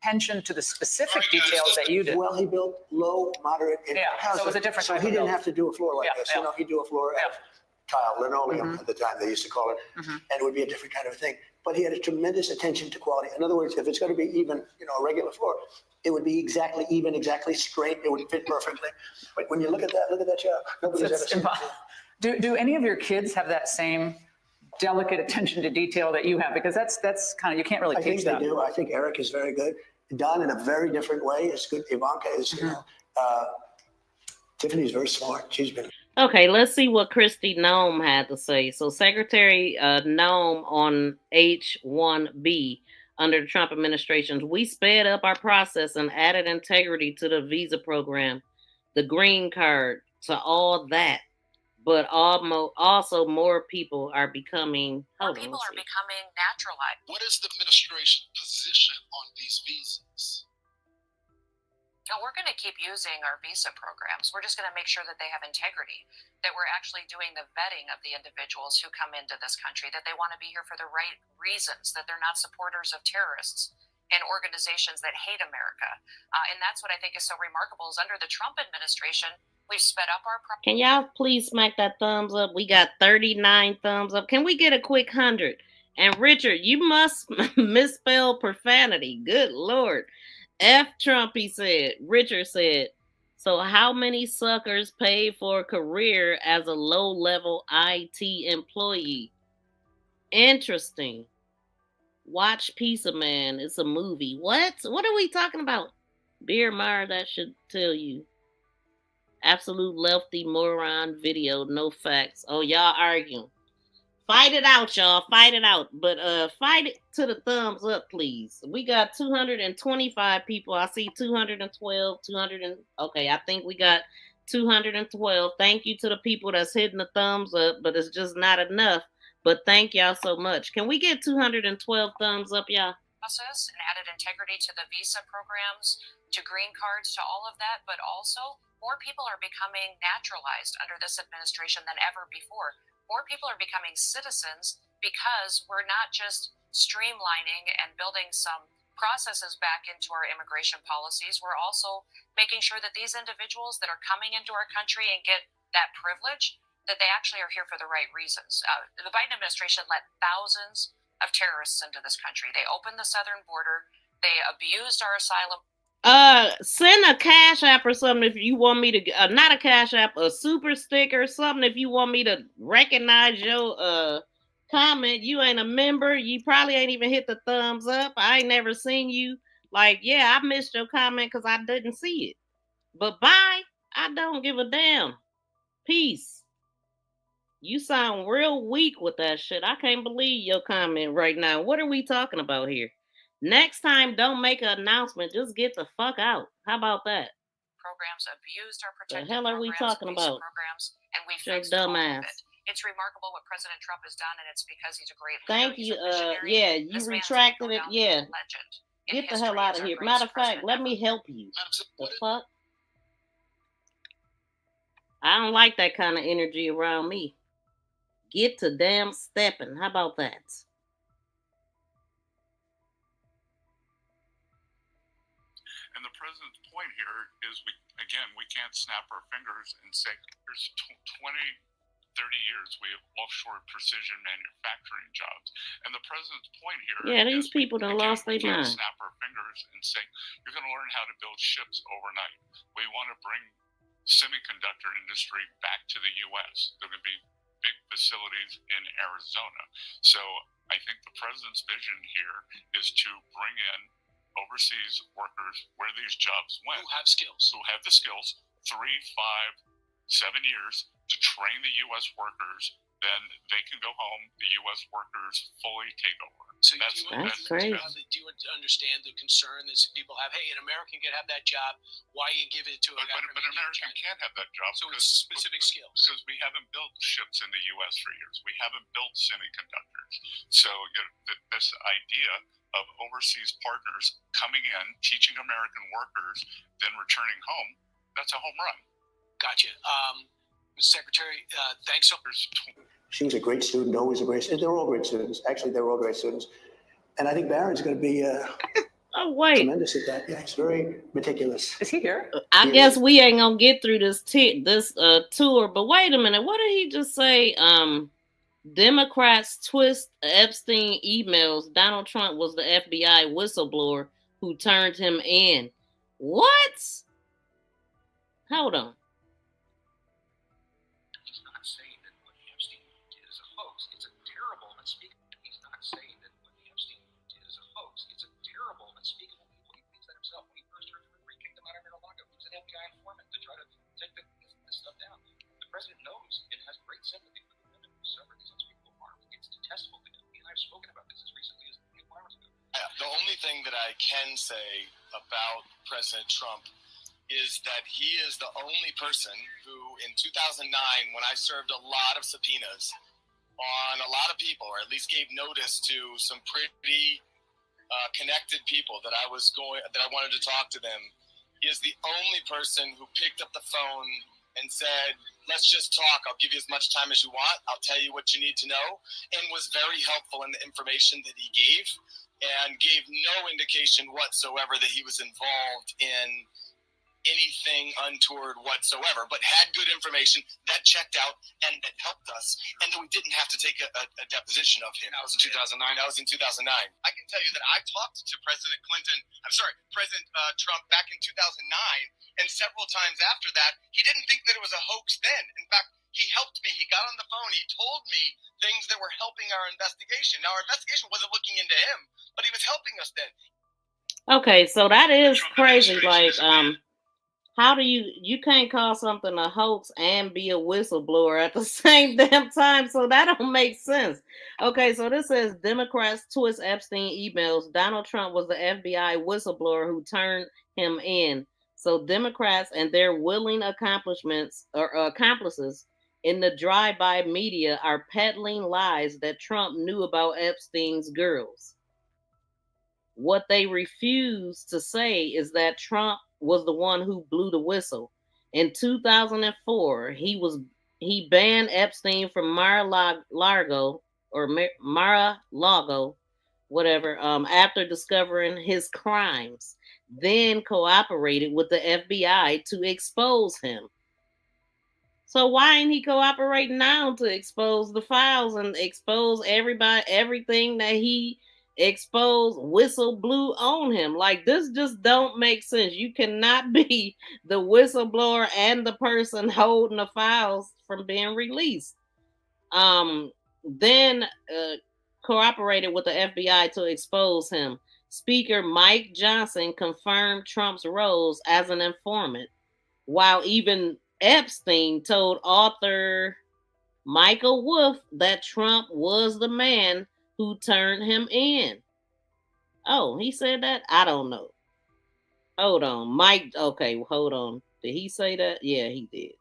Attention to the specific details that you did. Well, he built low, moderate income housing. So it was a different So type he of didn't building. have to do a floor like this. He'd do a floor of tile, linoleum at the time they used to call it, and it would be a different kind of thing. But he had a tremendous attention to quality. In other words, if it's going to be even, a regular floor, it would be exactly even, exactly straight. It would fit perfectly. But when you look at that job, nobody's ever seen it. Do any of your kids have that same delicate attention to detail that you have? Because that's kind of, you can't really teach that. I think they do. I think Eric is very good. Don, in a very different way, is good. Ivanka is, Tiffany's very smart. She's been. Okay, let's see what Kristi Noem had to say. So Secretary Noem on H-1B under the Trump administration, we sped up our process and added integrity to the visa program, the green card, to all that. But also more people are becoming becoming naturalized. What is the administration's position on these visas? No, we're going to keep using our visa programs. We're just going to make sure that they have integrity, that we're actually doing the vetting of the individuals who come into this country, that they want to be here for the right reasons, that they're not supporters of terrorists and organizations that hate America. And that's what I think is so remarkable is under the Trump administration, we've sped up our... Can y'all please smack that thumbs up? We got 39 thumbs up. Can we get a quick 100? And Richard, you must misspell profanity. Good Lord. F Trump, he said. Richard said, so how many suckers paid for a career as a low-level IT employee? Interesting. Watch Pizza Man. It's a movie. What? What are we talking about? Beer Meyer, that should tell you. Absolute lefty moron video, no facts. Oh, y'all arguing. Fight it out, y'all. Fight it out. But fight it to the thumbs up, please. We got 225 people. I see 212, 200. Okay, I think we got 212. Thank you to the people that's hitting the thumbs up, but it's just not enough. But thank y'all so much. Can we get 212 thumbs up, y'all? Process and added integrity to the visa programs, to green cards, to all of that. But also, more people are becoming naturalized under this administration than ever before. More people are becoming citizens because we're not just streamlining and building some processes back into our immigration policies. We're also making sure that these individuals that are coming into our country and get that privilege, that they actually are here for the right reasons. The Biden administration let thousands of terrorists into this country. They opened the southern border. They abused our asylum. Send a cash app or something if you want me to, not a cash app, a super sticker or something if you want me to recognize your comment. You ain't a member. You probably ain't even hit the thumbs up. I ain't never seen you. Like, yeah, I missed your comment because I didn't see it. But bye. I don't give a damn. Peace. You sound real weak with that shit. I can't believe your comment right now. What are we talking about here? Next time, don't make an announcement. Just get the fuck out. How about that? Programs abused our protected The hell are we talking about? Programs, and we Your fixed all of dumbass. it. It's remarkable what President Trump has done, and it's because he's a great leader. Thank you. Yeah, you retracted it. Yeah. Get the hell out of here. Matter of fact, let me help you. The fuck? I don't like that kind of energy around me. Get to damn stepping. How about that? And the president's point here is, we can't snap our fingers and say, there's 20, 30 years we have offshore precision manufacturing jobs. And the president's point here these people done lost their mind. We can't snap our fingers and say, you're going to learn how to build ships overnight. We want to bring semiconductor industry back to the U.S. There are going to be big facilities in Arizona. So I think the president's vision here is to bring in overseas workers where these jobs went. Who have skills. Who have the skills, 3, 5, 7 years to train the U.S. workers, then they can go home, the U.S. workers fully take over. So that's crazy. crazy. Do you understand the concern that people have? Hey, an American can have that job. Why you give it to a guy from But an American can't have that job. So it's specific skills. Because we haven't built ships in the U.S. for years. We haven't built semiconductors. So this idea of overseas partners coming in, teaching American workers, then returning home, that's a home run. Gotcha. Mr. Secretary, thanks so much. She was a great student, always a great student. They're all great students. Actually, they're all great students. And I think Barron's going to be tremendous at that. Yeah, he's very meticulous. Is he here? I guess we ain't going to get through this tour. But wait a minute. What did he just say? Democrats twist Epstein emails. Donald Trump was the FBI whistleblower who turned him in. What? Hold on. President knows and has great sympathy for the women who suffered these unspeakable harms. It's detestable to him. He and I have spoken about this as recently as 24 hours ago. The only thing that I can say about President Trump is that he is the only person who, in 2009, when I served a lot of subpoenas on a lot of people, or at least gave notice to some pretty connected people that I wanted to talk to them, He is the only person who picked up the phone and said, let's just talk. I'll give you as much time as you want. I'll tell you what you need to know, and was very helpful in the information that he gave, and gave no indication whatsoever that he was involved in anything untoward whatsoever, but had good information that checked out and that helped us, and that we didn't have to take a deposition of him. That was in 2009. That was in 2009. I can tell you that I talked to President Trump back in 2009, and several times after that, he didn't think that it was a hoax then. In fact, he helped me. He got on the phone. He told me things that were helping our investigation. Now, our investigation wasn't looking into him, but he was helping us then. Okay, so that is crazy. Like, how do you can't call something a hoax and be a whistleblower at the same damn time? So that don't make sense. Okay, so this says Democrats twist Epstein emails. Donald Trump was the FBI whistleblower who turned him in. So Democrats and their willing accomplices in the drive-by media are peddling lies that Trump knew about Epstein's girls. What they refuse to say is that Trump was the one who blew the whistle. In 2004, he banned Epstein from Mar-a-Lago, whatever, after discovering his crimes, then cooperated with the FBI to expose him. So why ain't he cooperating now to expose the files and expose everything that he exposed, whistle blew on him? Like, this just don't make sense. You cannot be the whistleblower and the person holding the files from being released. Then cooperated with the FBI to expose him. Speaker Mike Johnson confirmed Trump's roles as an informant, while even Epstein told author Michael Wolff that Trump was the man who turned him in. Oh, he said that? I don't know. Hold on. Hold on. Did he say that? Yeah, he did.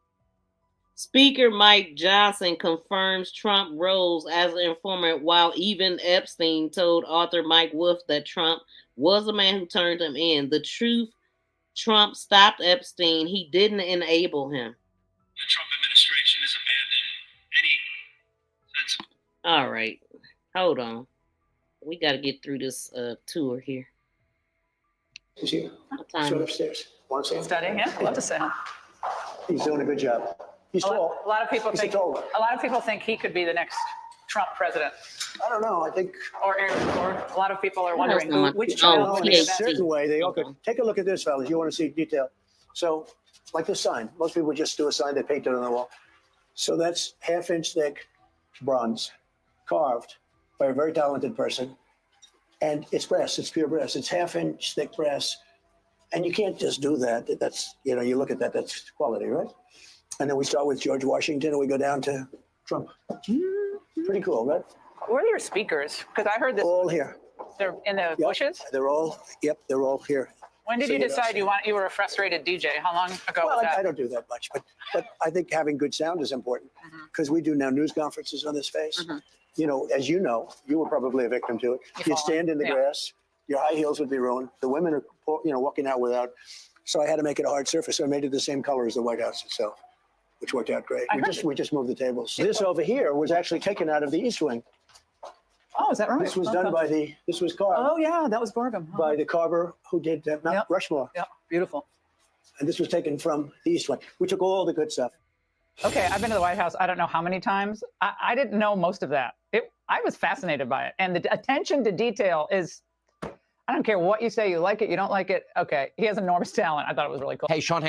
Speaker Mike Johnson confirms Trump roles as an informant, while even Epstein told author Mike Wolff that Trump was the man who turned him in. The truth, Trump stopped Epstein. He didn't enable him. The Trump administration has abandoned any sense of... All right. Hold on. We got to get through this tour here. He's here. Showed upstairs. Want to see him? Studying him. I'd love to see him. He's doing a good job. He's tall. A lot of people think he could be the next Trump president. I don't know. I think, or a lot of people are wondering which child. In a certain way, they all could. Take a look at this, fellas. You want to see detail. So, like the sign. Most people just do a sign. They paint it on the wall. So that's 1/2 inch thick bronze, carved by a very talented person, and it's brass. It's pure brass. It's 1/2 inch thick brass, and you can't just do that. That's, you know, you look at that. That's quality, right? And then we start with George Washington, and we go down to Trump. Pretty cool, right? Where are your speakers? Because I heard this. All here. They're in the bushes? They're all here. When did you decide you were a frustrated DJ? How long ago well, was that? I don't do that much, but I think having good sound is important, because we do now news conferences on this space. You know, as you know, you were probably a victim to it. You'd stand in the grass, your high heels would be ruined. The women are, walking out without. So I had to make it a hard surface. So I made it the same color as the White House itself, which worked out great. We just moved the tables. This over here was actually taken out of the East Wing. Oh, is that right? This was done by this was carved. Oh, yeah, that was Borgham. By the carver who did Mount Rushmore. Yeah, beautiful. And this was taken from the East Wing. We took all the good stuff. Okay, I've been to the White House I don't know how many times. I didn't know most of that. I was fascinated by it. And the attention to detail is, I don't care what you say, you like it, you don't like it. Okay, he has enormous talent. I thought it was really cool. Hey, Sean.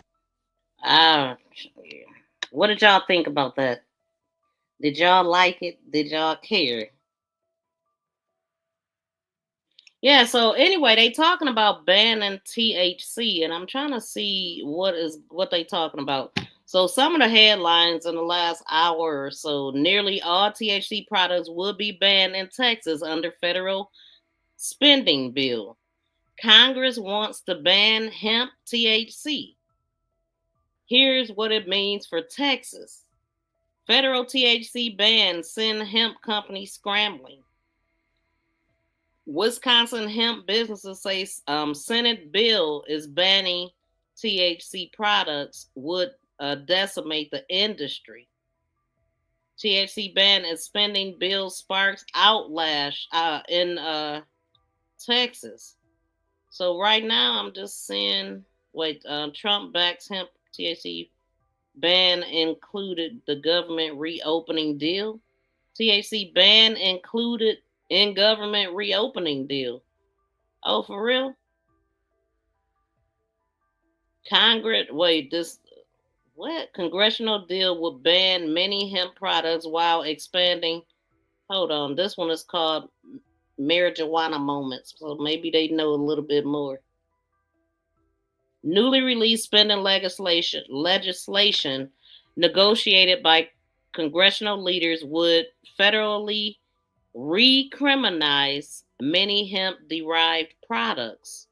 What did y'all think about that? Did y'all like it? Did y'all care? Yeah, so anyway, they talking about banning THC, and I'm trying to see what they talking about. So some of the headlines in the last hour or so: nearly all THC products will be banned in Texas under federal spending bill. Congress wants to ban hemp THC. Here's what it means for Texas. Federal THC ban send hemp companies scrambling. Wisconsin hemp businesses say Senate bill is banning THC products would decimate the industry. THC ban and spending bill sparks outlash in Texas. So right now, I'm just seeing. Trump backs hemp THC ban included the government reopening deal. THC ban included in government reopening deal. Oh, for real? Congressional deal would ban many hemp products while expanding. Hold on, this one is called marijuana moments. So maybe they know a little bit more. Newly released spending legislation negotiated by congressional leaders would federally recriminalize many hemp-derived products.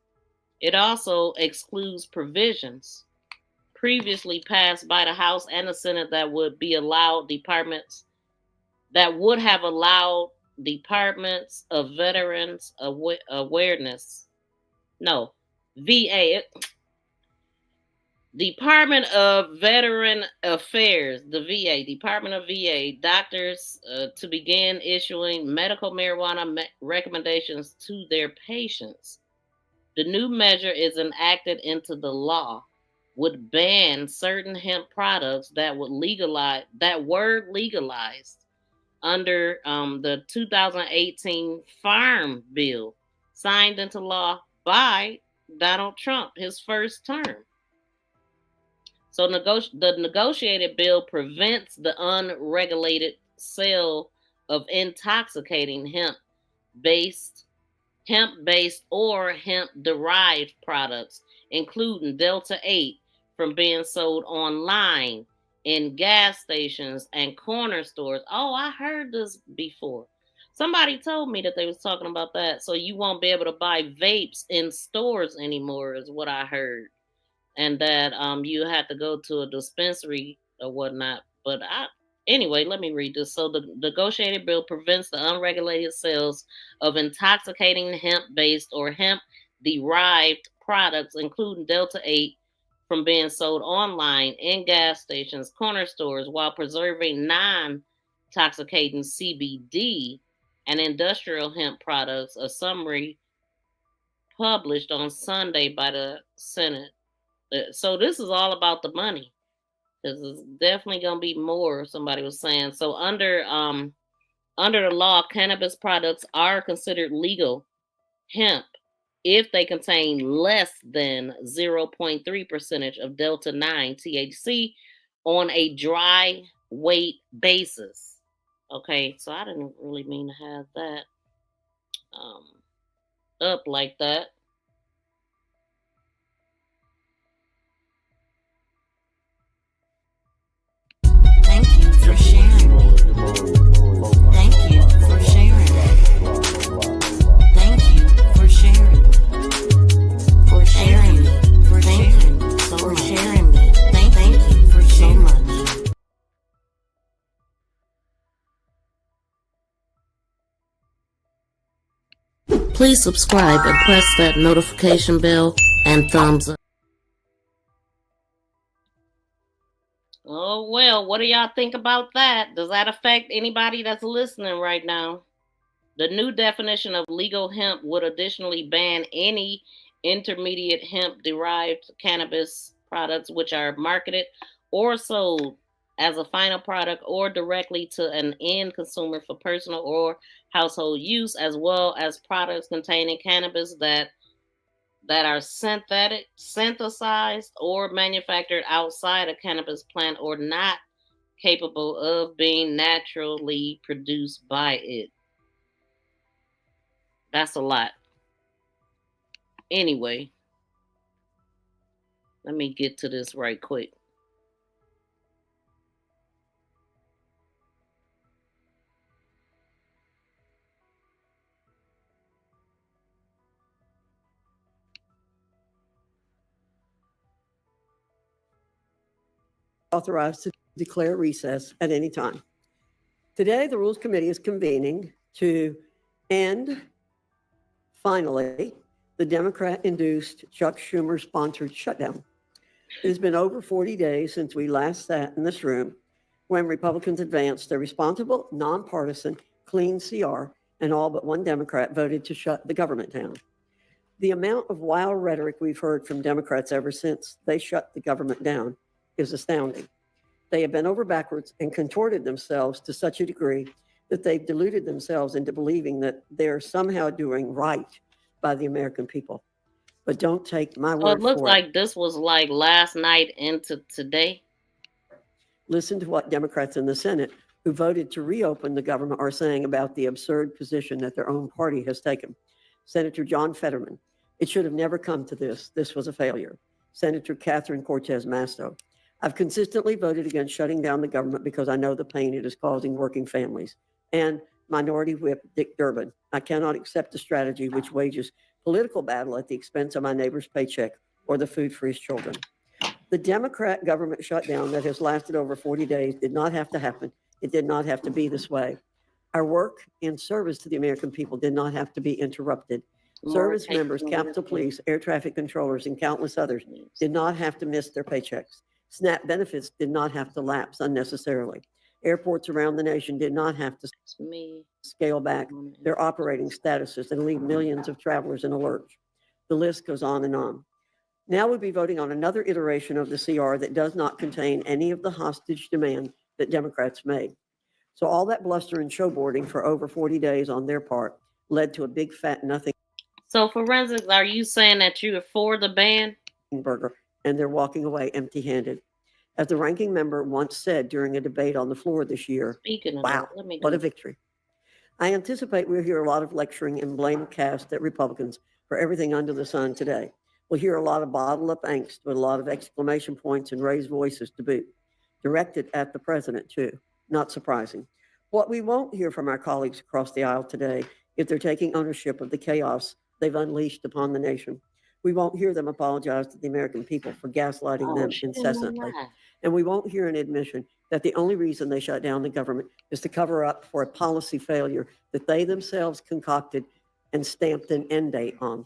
It also excludes provisions previously passed by the House and the Senate that would have allowed departments of veterans awareness. No, VA. Department of Veteran Affairs, the VA, Department of VA, doctors to begin issuing medical marijuana recommendations to their patients. The new measure is enacted into the law, would ban certain hemp products that were legalized under the 2018 Farm Bill, signed into law by Donald Trump, his first term. So the negotiated bill prevents the unregulated sale of intoxicating hemp-based or hemp-derived products, including Delta 8, from being sold online in gas stations and corner stores. Oh, I heard this before. Somebody told me that they was talking about that. So you won't be able to buy vapes in stores anymore, is what I heard. And that you had to go to a dispensary or whatnot. But anyway, let me read this. So the negotiated bill prevents the unregulated sales of intoxicating hemp-based or hemp-derived products, including Delta 8, from being sold online in gas stations, corner stores, while preserving non-intoxicating CBD and industrial hemp products. A summary published on Sunday by the Senate. So this is all about the money. This is definitely going to be more, somebody was saying. So under the law, cannabis products are considered legal hemp if they contain less than 0.3% of Delta 9 THC on a dry weight basis. Okay, so I didn't really mean to have that up like that. Thank you for sharing. Thank you for sharing. Thank you for sharing. For sharing. For sharing. For sharing. Thank you for so much. Please subscribe and press that notification bell and thumbs up. Oh, well, what do y'all think about that? Does that affect anybody that's listening right now? The new definition of legal hemp would additionally ban any intermediate hemp-derived cannabis products which are marketed or sold as a final product or directly to an end consumer for personal or household use, as well as products containing cannabis that are synthesized or manufactured outside a cannabis plant or not capable of being naturally produced by it. That's a lot. Anyway, let me get to this right quick. Authorized to declare recess at any time. Today, the Rules Committee is convening to end, finally, the Democrat-induced Chuck Schumer-sponsored shutdown. It has been over 40 days since we last sat in this room when Republicans advanced their responsible, nonpartisan, clean CR, and all but one Democrat voted to shut the government down. The amount of wild rhetoric we've heard from Democrats ever since they shut the government down is astounding. They have bent over backwards and contorted themselves to such a degree that they've deluded themselves into believing that they're somehow doing right by the American people. But don't take my So word it looks for like this was like last night into today. Listen to what Democrats in the Senate who voted to reopen the government are saying about the absurd position that their own party has taken. Senator John Fetterman, it should have never come to this. This was a failure. Senator Catherine Cortez Masto, I've consistently voted against shutting down the government because I know the pain it is causing working families. And Minority Whip Dick Durbin, I cannot accept a strategy which wages political battle at the expense of my neighbor's paycheck or the food for his children. The Democrat government shutdown that has lasted over 40 days did not have to happen. It did not have to be this way. Our work in service to the American people did not have to be interrupted. Service members, Capitol Police, air traffic controllers, and countless others did not have to miss their paychecks. SNAP benefits did not have to lapse unnecessarily. Airports around the nation did not have to scale back their operating statuses and leave millions of travelers in a lurch. The list goes on and on. Now we'll be voting on another iteration of the CR that does not contain any of the hostage demand that Democrats made. So all that bluster and showboarding for over 40 days on their part led to a big fat nothing. So forensics, are you saying that you're for the ban? Burger, and they're walking away empty-handed. As the ranking member once said during a debate on the floor this year, Speaking of wow, that, let me what go. a victory. I anticipate we'll hear a lot of lecturing and blame cast at Republicans for everything under the sun today. We'll hear a lot of bottled up angst with a lot of exclamation points and raised voices to boot, directed at the president too, not surprising. What we won't hear from our colleagues across the aisle today is they're taking ownership of the chaos they've unleashed upon the nation. We won't hear them apologize to the American people for gaslighting them incessantly. And we won't hear an admission that the only reason they shut down the government is to cover up for a policy failure that they themselves concocted and stamped an end date on.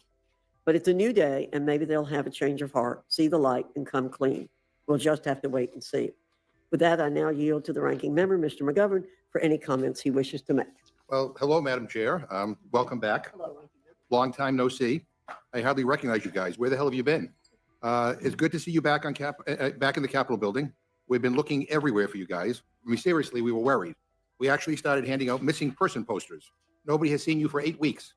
But it's a new day, and maybe they'll have a change of heart, see the light, and come clean. We'll just have to wait and see. With that, I now yield to the ranking member, Mr. McGovern, for any comments he wishes to make. Well, hello, Madam Chair. Welcome back. Hello. Long time no see. I hardly recognize you guys. Where the hell have you been? It's good to see you back on back in the Capitol building. We've been looking everywhere for you guys. I mean, seriously, we were worried. We actually started handing out missing person posters. Nobody has seen you for 8 weeks.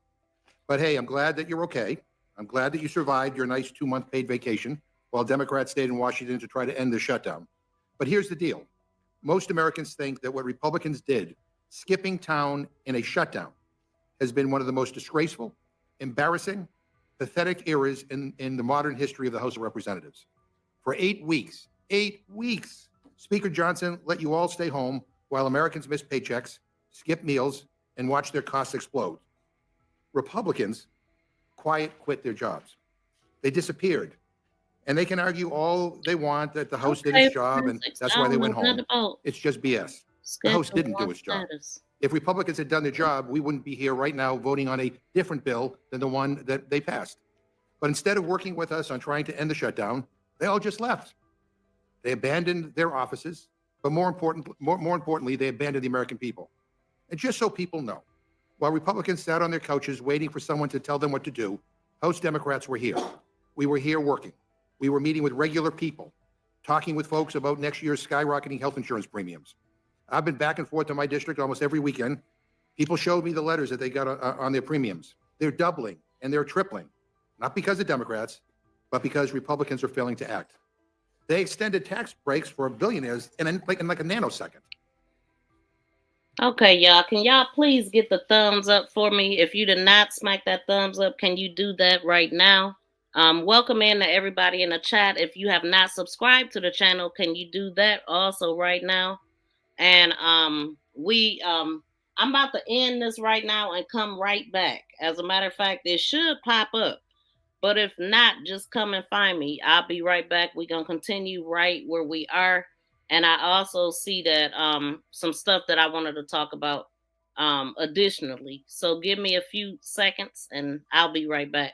But hey, I'm glad that you're okay. I'm glad that you survived your nice 2-month paid vacation while Democrats stayed in Washington to try to end the shutdown. But here's the deal. Most Americans think that what Republicans did, skipping town in a shutdown, has been one of the most disgraceful, embarrassing, pathetic eras in the modern history of the House of Representatives. For 8 weeks, Speaker Johnson let you all stay home while Americans missed paychecks, skip meals, and watch their costs explode. Republicans quit their jobs. They disappeared. And they can argue all they want that the House did its job and that's why they went home. It's just BS. The House didn't do its job. If Republicans had done their job, we wouldn't be here right now voting on a different bill than the one that they passed. But instead of working with us on trying to end the shutdown, they all just left. They abandoned their offices, but more importantly, they abandoned the American people. And just so people know, while Republicans sat on their couches waiting for someone to tell them what to do, House Democrats were here. We were here working. We were meeting with regular people, talking with folks about next year's skyrocketing health insurance premiums. I've been back and forth to my district almost every weekend. People showed me the letters that they got on their premiums. They're doubling and they're tripling, not because of Democrats, but because Republicans are failing to act. They extended tax breaks for billionaires in like a nanosecond. Okay, y'all. Can y'all please get the thumbs up for me? If you did not smack that thumbs up, can you do that right now? Welcome in to everybody in the chat. If you have not subscribed to the channel, can you do that also right now? And I'm about to end this right now and come right back. As a matter of fact, it should pop up. But if not, just come and find me. I'll be right back. We're going to continue right where we are. And I also see that some stuff that I wanted to talk about additionally. So give me a few seconds and I'll be right back.